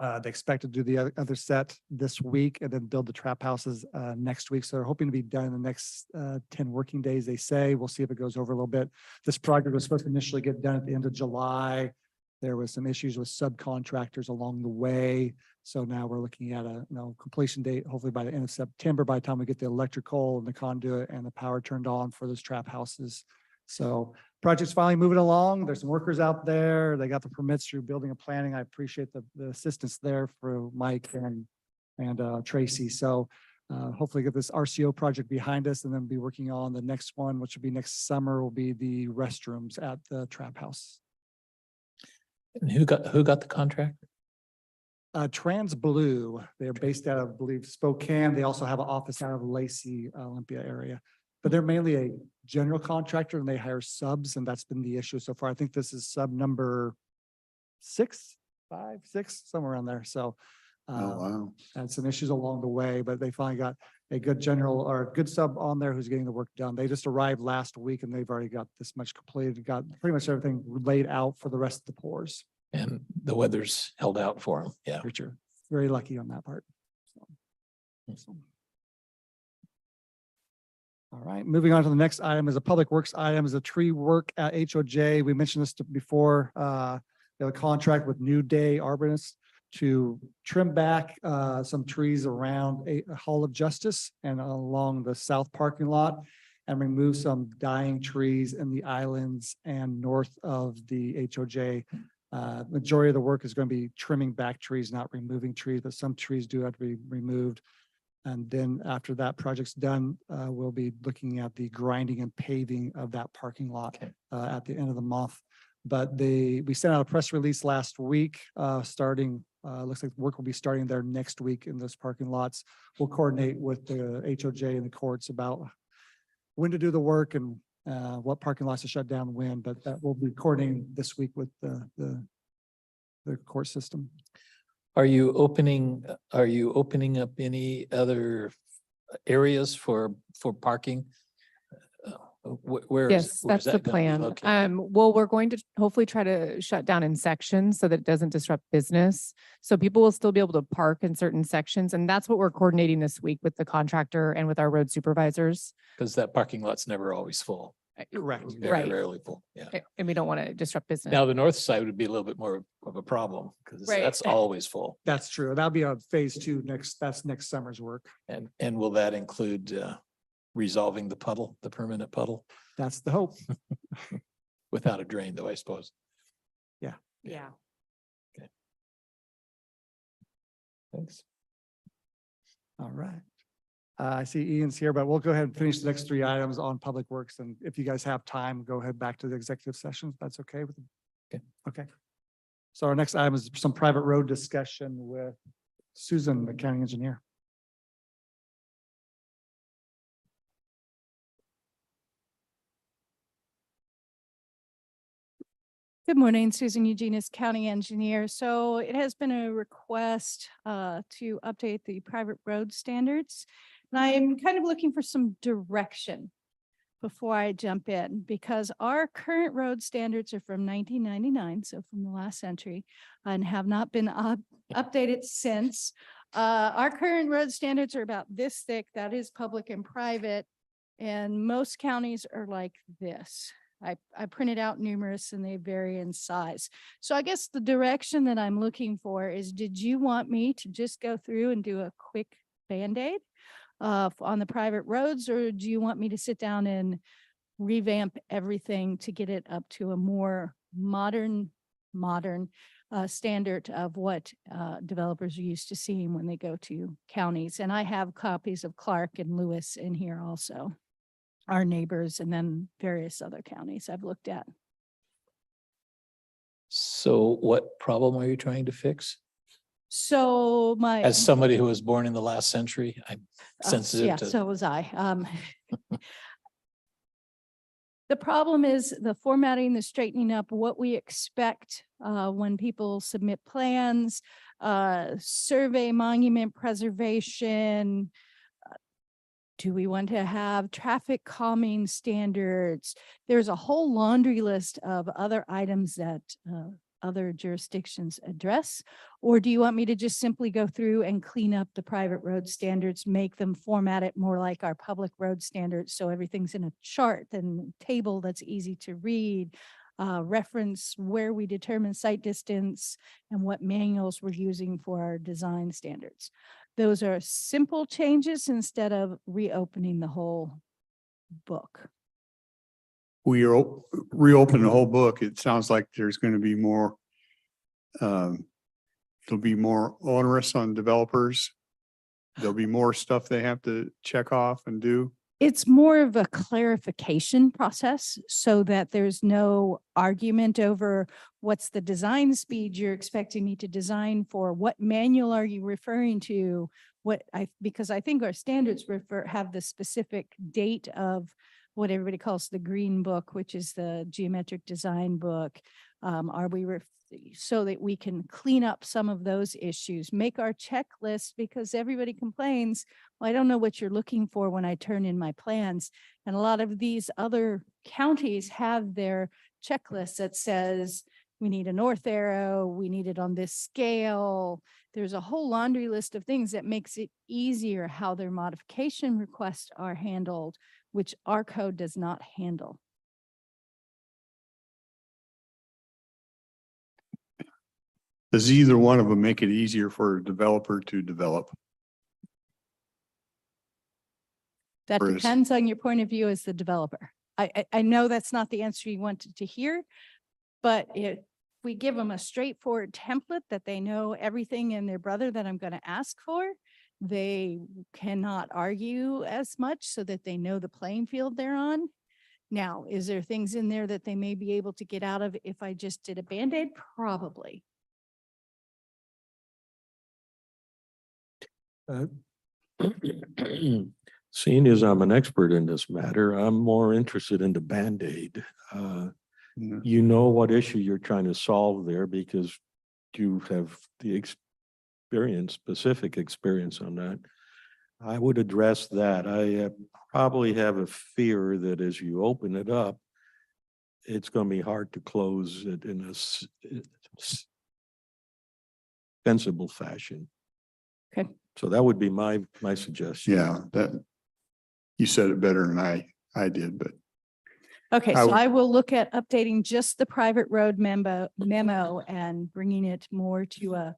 They expect to do the other set this week and then build the trap houses next week. So they're hoping to be done in the next 10 working days, they say. We'll see if it goes over a little bit. This project was supposed to initially get done at the end of July. There was some issues with subcontractors along the way. So now we're looking at a completion date, hopefully by the end of September, by the time we get the electrical and the conduit and the power turned on for those trap houses. So project's finally moving along. There's some workers out there. They got the permits through building and planning. I appreciate the assistance there for Mike and Tracy. So hopefully get this RCO project behind us and then be working on the next one, which will be next summer, will be the restrooms at the trap house. And who got the contract? Trans Blue, they're based out of, I believe, Spokane. They also have an office out of Lacey, Olympia area. But they're mainly a general contractor and they hire subs, and that's been the issue so far. I think this is sub number 6, 5, 6, somewhere around there. So Oh, wow. had some issues along the way, but they finally got a good general or a good sub on there who's getting the work done. They just arrived last week and they've already got this much completed, got pretty much everything laid out for the rest of the pours. And the weather's held out for them. Yeah. Richard, very lucky on that part. So. All right, moving on to the next item is a public works item, is a tree work at HOJ. We mentioned this before, they have a contract with New Day Arborists to trim back some trees around a Hall of Justice and along the south parking lot and remove some dying trees in the islands and north of the HOJ. Majority of the work is going to be trimming back trees, not removing trees, but some trees do have to be removed. And then after that project's done, we'll be looking at the grinding and paving of that parking lot at the end of the month. But we sent out a press release last week, starting, looks like work will be starting there next week in those parking lots. We'll coordinate with the HOJ and the courts about when to do the work and what parking lots to shut down when, but that will be coordinating this week with the court system. Are you opening up any other areas for parking? Where is? Yes, where's that's the that gonna be plan. located? Well, we're going to hopefully try to shut down in sections so that it doesn't disrupt business. So people will still be able to park in certain sections. And that's what we're coordinating this week with the contractor and with our road supervisors. Because that parking lot's never always full. Correct. Very Right. rarely full. Yeah. And we don't want to disrupt business. Now, the north side would be a little bit more of a problem because Right. that's always full. That's true. That'll be on phase two that's next summer's work. And will that include resolving the puddle, the permanent puddle That's the hope. without a drain though, I suppose? Yeah. Thanks. All right. I see Ian's here, but we'll go ahead and finish the next three items on Public Works. And if you guys have time, go ahead back to the executive session. If that's okay with you. Okay. Okay. So our next item is some private road discussion with Susan, the county engineer. Good morning, Susan Eugenius, County Engineer. So it has been a request to update the private road standards. And I am kind of looking for some direction before I jump in, because our current road standards are from 1999, so from the last century, and have not been updated since. Our current road standards are about this thick. That is public and private. And most counties are like this. I printed out numerous and they vary in size. So I guess the direction that I'm looking for is, did you want me to just go through and do a quick Band-Aid on the private roads, or do you want me to sit down and revamp everything to get it up to a more modern standard of what developers are used to seeing when they go to counties? And I have copies of Clark and Lewis in here also, our neighbors, and then various other counties I've looked at. So what problem are you trying to fix? So my. As somebody who was born in the last century, I'm sensitive Yeah, to. so was I. The problem is the formatting, the straightening up, what we expect when people submit plans, survey, monument preservation. Do we want to have traffic calming standards? There's a whole laundry list of other items that other jurisdictions address. Or do you want me to just simply go through and clean up the private road standards, make them format it more like our public road standards, so everything's in a chart and table that's easy to read, reference where we determine site distance and what manuals we're using for our design standards? Those are simple changes instead of reopening the whole book. We reopen the whole book. It sounds like there's going to be more, it'll be more onerous on developers. There'll be more stuff they have to check off and do. It's more of a clarification process so that there's no argument over what's the design speed you're expecting me to design for, what manual are you referring to, because I think our standards have the specific date of what everybody calls the green book, which is the geometric design book. So that we can clean up some of those issues, make our checklist, because everybody complains, well, I don't know what you're looking for when I turn in my plans. And a lot of these other counties have their checklist that says, we need a north arrow, we need it on this scale. There's a whole laundry list of things that makes it easier how their modification requests are handled, which our code does not handle. Does either one of them make it easier for a developer to develop? That Or is- depends on your point of view as the developer. I know that's not the answer you wanted to hear, but if we give them a straightforward template that they know everything in their brother that I'm going to ask for, they cannot argue as much so that they know the playing field they're on. Now, is there things in there that they may be able to get out of if I just did a Band-Aid? Probably. Seeing as I'm an expert in this matter, I'm more interested in the Band-Aid. Yeah. You know what issue you're trying to solve there because you have the specific experience on that. I would address that. I probably have a fear that as you open it up, it's going to be hard to close it in a sensible fashion. Okay. So that would be my suggestion. Yeah, that, you said it better than I did, but Okay, I so w- I will look at updating just the private road memo and bringing it more to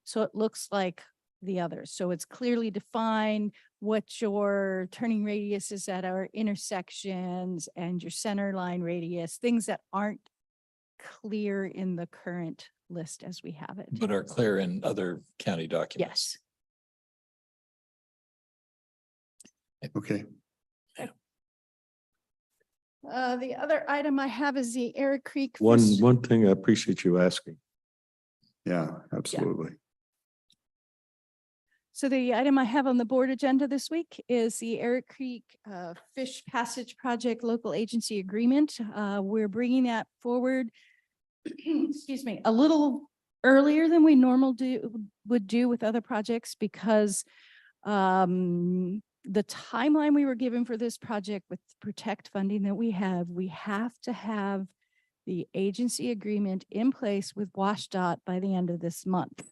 so it looks like the others. So it's clearly defined what your turning radius is at our intersections and your center line radius, things that aren't clear in the current list as we have it. But are clear in other county documents. Yes. Okay, The other item I have is the Eric Creek. One Fish- thing I appreciate you asking. yeah, absolutely. So the item I have on the board agenda this week is the Eric Creek Fish Passage Project Local Agency Agreement. We're bringing that forward, excuse me, a little earlier than we would do with other projects because the timeline we were given for this project with Protect funding that we have to have the agency agreement in place with WashDOT by the end of this month.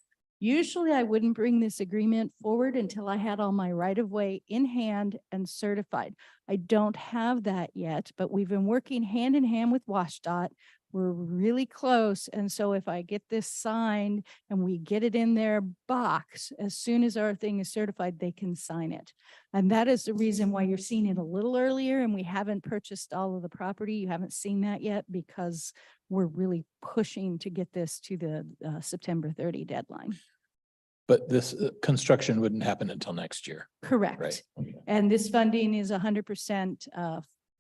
Usually I wouldn't bring this agreement forward until I had all my right of way in hand and certified. I don't have that yet, but we've been working hand in hand with WashDOT. We're really close. And so if I get this signed and we get it in their box, as soon as our thing is certified, they can sign it. And that is the reason why you're seeing it a little earlier and we haven't purchased all of the property. You haven't seen that yet because we're really pushing to get this to the September 30 deadline. But this construction wouldn't happen until next year, Correct. right? And this funding is 100%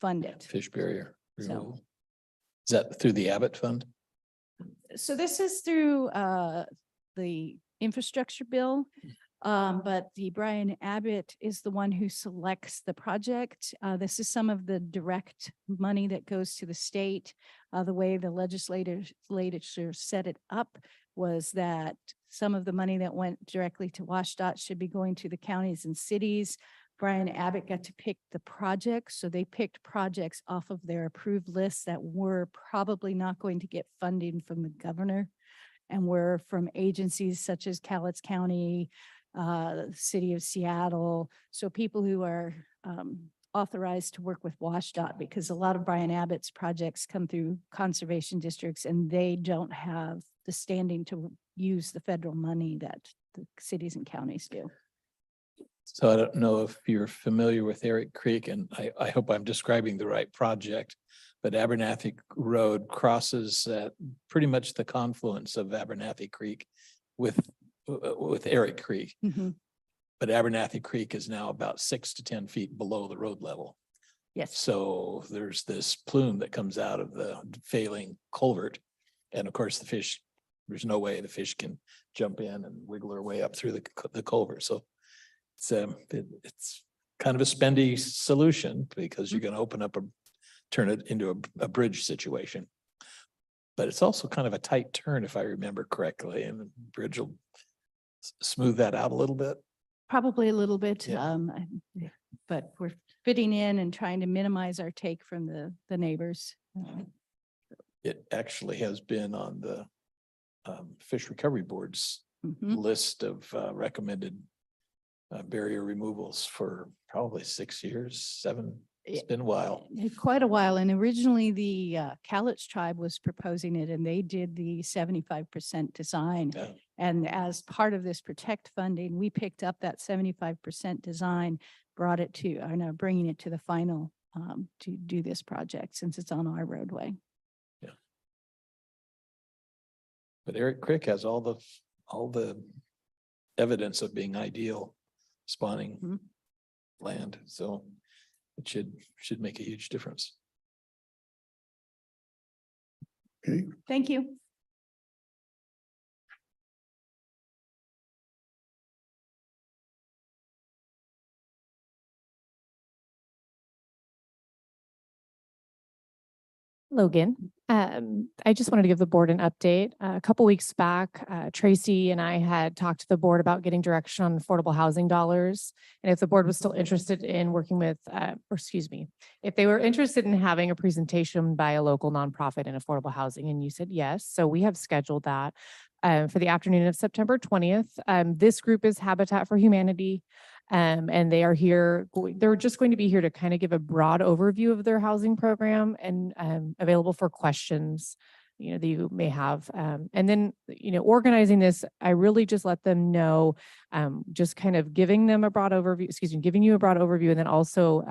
funded. Fish barrier So- removal. Is that through the Abbott Fund? So this is through the infrastructure bill. But the Brian Abbott is the one who selects the project. This is some of the direct money that goes to the state. The way the legislature set it up was that some of the money that went directly to WashDOT should be going to the counties and cities. Brian Abbott got to pick the projects, so they picked projects off of their approved lists that were probably not going to get funding from the governor and were from agencies such as Cowlitz County, City of Seattle. So people who are authorized to work with WashDOT, because a lot of Brian Abbott's projects come through conservation districts and they don't have the standing to use the federal money that the cities and counties do. So I don't know if you're familiar with Eric Creek, and I hope I'm describing the right project, but Abernathy Road crosses at pretty much the confluence of Abernathy Creek with Eric Creek. Mhm. But Abernathy Creek is now about 6 to 10 feet below the road level. Yes. So there's this plume that comes out of the failing culvert. And of course, the fish, there's no way the fish can jump in and wiggle their way up through the culvert. So it's kind of a spendy solution because you're going to open up turn it into a bridge situation. But it's also kind of a tight turn, if I remember correctly, and the bridge will smooth that out a little bit. Probably a little bit, Yeah. but we're fitting in and trying to minimize our take from the neighbors. It actually has been on the Fish Recovery Board's Mhm. list of recommended barrier removals for probably 6 years, 7. It's been a while. Quite a while. And originally the Cowlitz tribe was proposing it and they did the 75% design. Yeah. And as part of this Protect funding, we picked up that 75% design, brought it to, are now bringing it to the final to do this project since it's on our roadway. But Eric Creek has all the evidence of being ideal spawning Mhm. land, so it should make a huge difference. Okay, Thank you. Logan, I just wanted to give the board an update. A couple weeks back, Tracy and I had talked to the board about getting direction on affordable housing dollars. And if the board was still interested in working with, if they were interested in having a presentation by a local nonprofit in affordable housing, and you said yes. So we have scheduled that for the afternoon of September 20th. This group is Habitat for Humanity. And they are here, they're just going to be here to kind of give a broad overview of their housing program and available for questions, that you may have. And then, organizing this, I really just let them know, just kind of giving them a broad overview, giving you a broad overview, and then also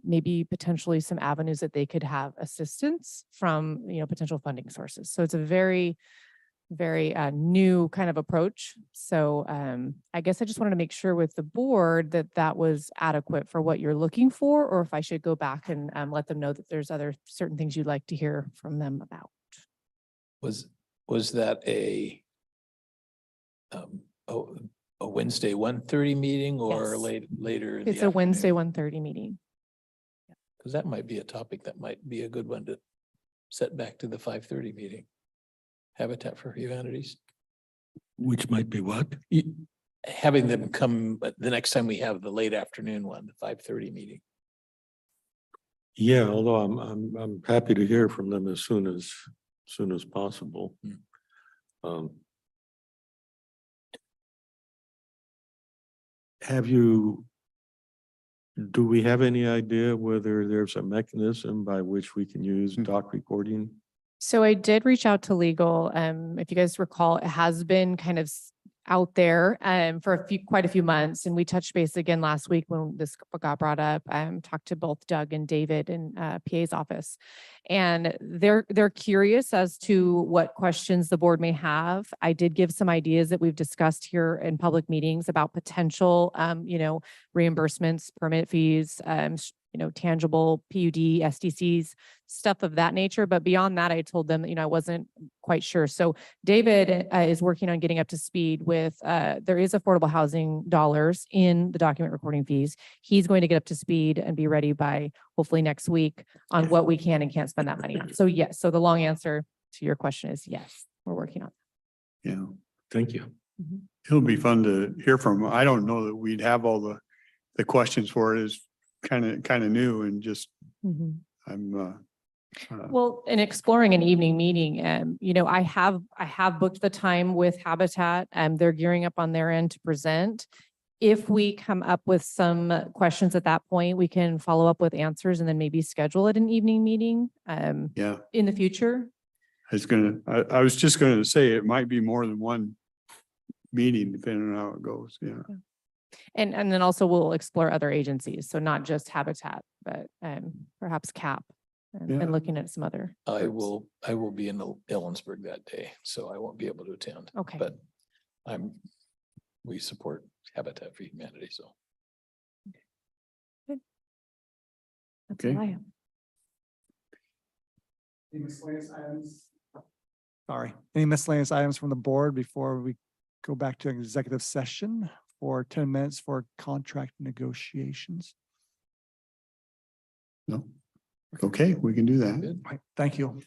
maybe potentially some avenues that they could have assistance from, potential funding sources. So it's a very new kind of approach. So I guess I just wanted to make sure with the board that that was adequate for what you're looking for, or if I should go back and let them know that there's other certain things you'd like to hear from them about. Was that a Wednesday 1:30 meeting or Yes. later? in the It's a Wednesday afternoon? 1:30 meeting. Because that might be a topic that might be a good one to set back to the 5:30 meeting. Habitat for Humanities. Which might be what? Having them come, but the next time we have the late afternoon one, the 5:30 meeting. Yeah, although I'm happy to hear from them as soon as possible. Do we have any idea whether there's a mechanism by which we can use doc recording? So I did reach out to legal. If you guys recall, it has been kind of out there for quite a few months. And we touched base again last week when this got brought up. Talked to both Doug and David in PA's office. And they're curious as to what questions the board may have. I did give some ideas that we've discussed here in public meetings about potential reimbursements, permit fees, tangible PUD, SDCs, stuff of that nature. But beyond that, I told them, I wasn't quite sure. So David is working on getting up to speed with, there is affordable housing dollars in the document recording fees. He's going to get up to speed and be ready by hopefully next week on what we can and can't spend that money on. So yes, so the long answer to your question is yes, we're working on it. Yeah, Thank you. it'll be fun to hear from. I don't know that we'd have all the questions for it. Is kind of new and just I'm Well, in exploring an evening meeting, I have booked the time with Habitat and they're gearing up on their end to present. If we come up with some questions at that point, we can follow up with answers and then maybe schedule it an evening meeting yeah. in the future. I was just gonna say it might be more than one meeting depending on how it goes. Yeah. And then also we'll explore other agencies. So not just Habitat, but perhaps CAP Yeah. and looking at some other. I groups. will be in Ellensburg that day, so I won't be able to attend. Okay. But we support Habitat for Humanity, so. That's all Okay. I have. Any miscellaneous items? Sorry, any miscellaneous items from the board before we go back to executive session for 10 minutes for contract negotiations? No. Okay, we can do that. Good. Right, thank you.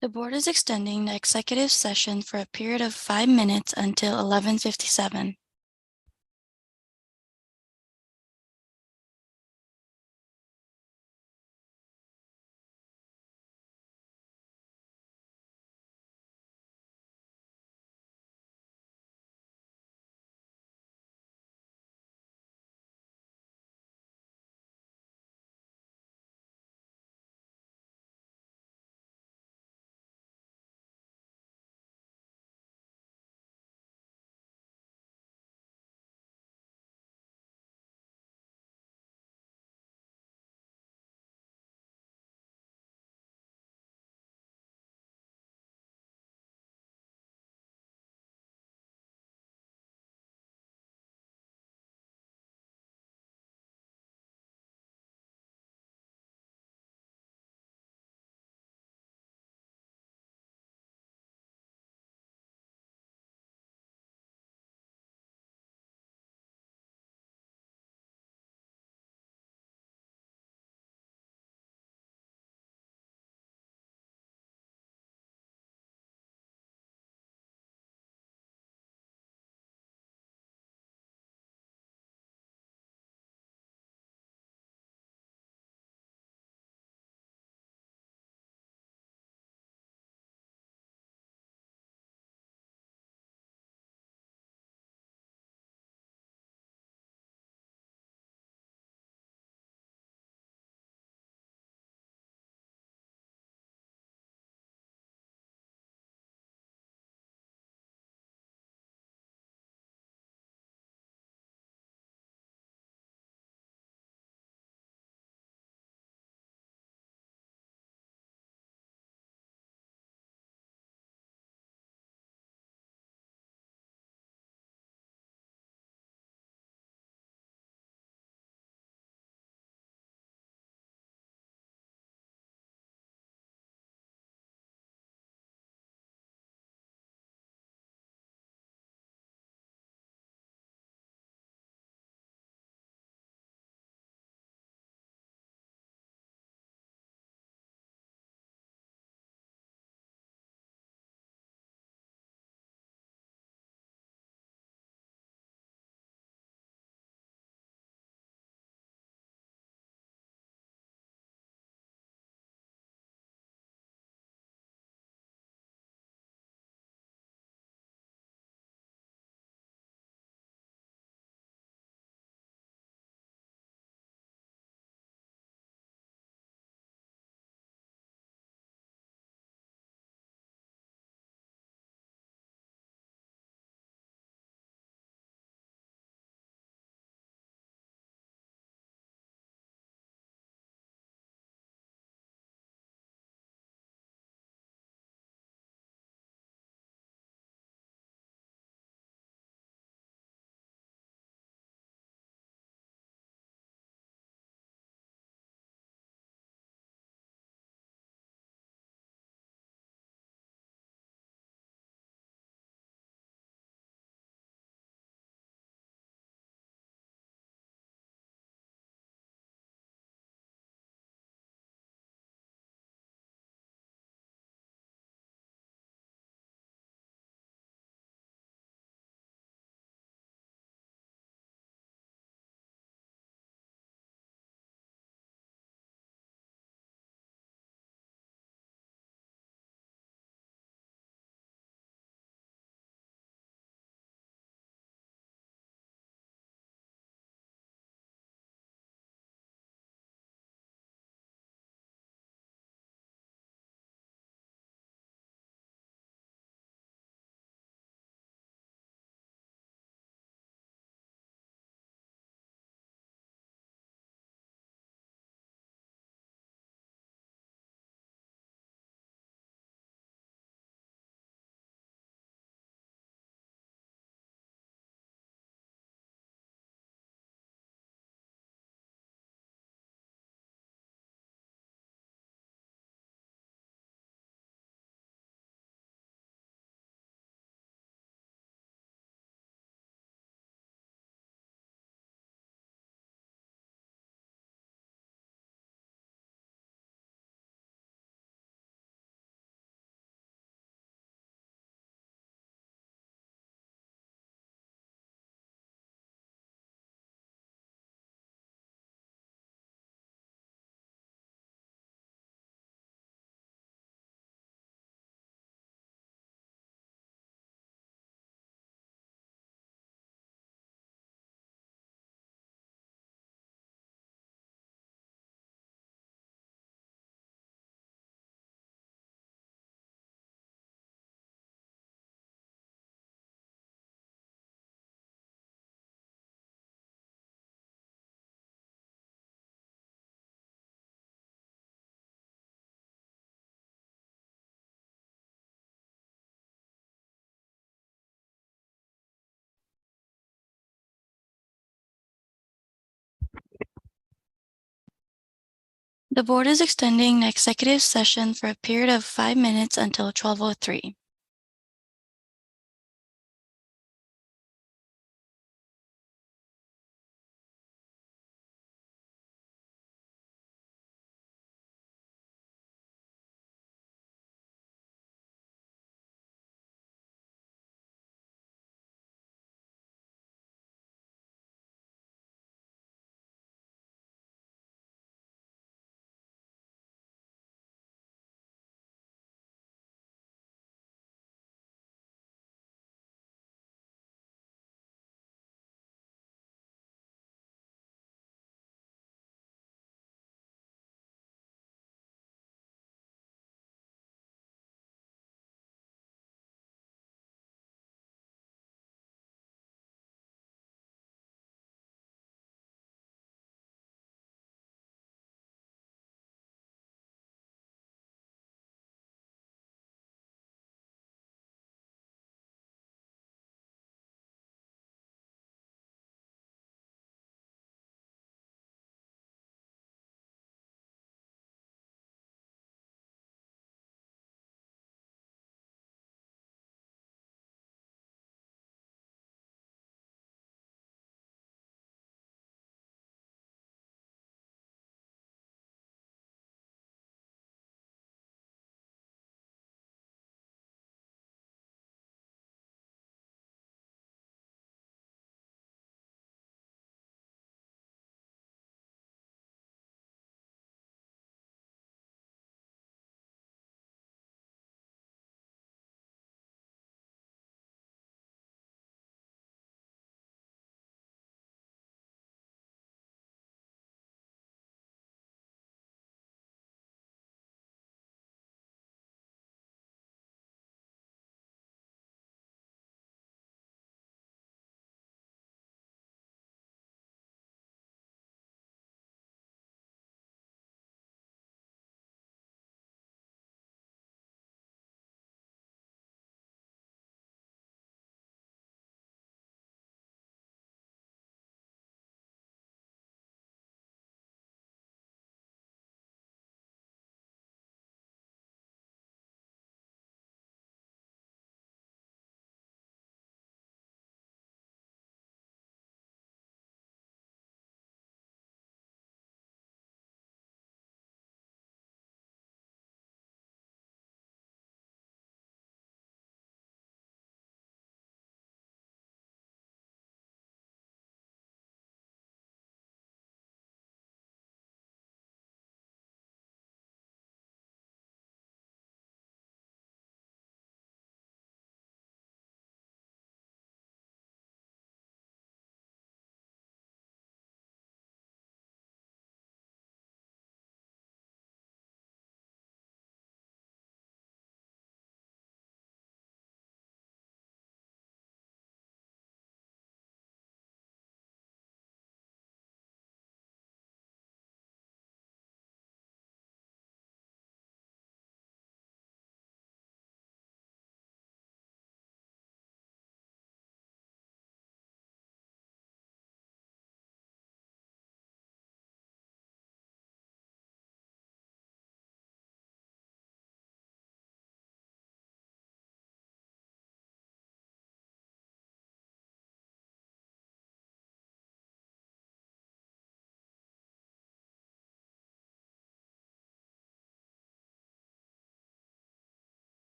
The board is extending the executive session for a period of 5 minutes until 11:57. The board is extending the executive session for a period of 5 minutes until 12:03.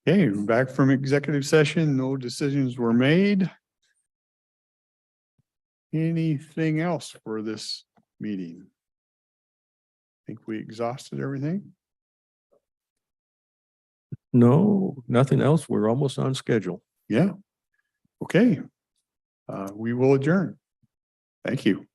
Okay, we're back from executive session. No decisions were made. Anything else for this meeting? Think we exhausted everything? No, nothing else. We're almost on schedule. Yeah. Okay. We will adjourn. Thank you.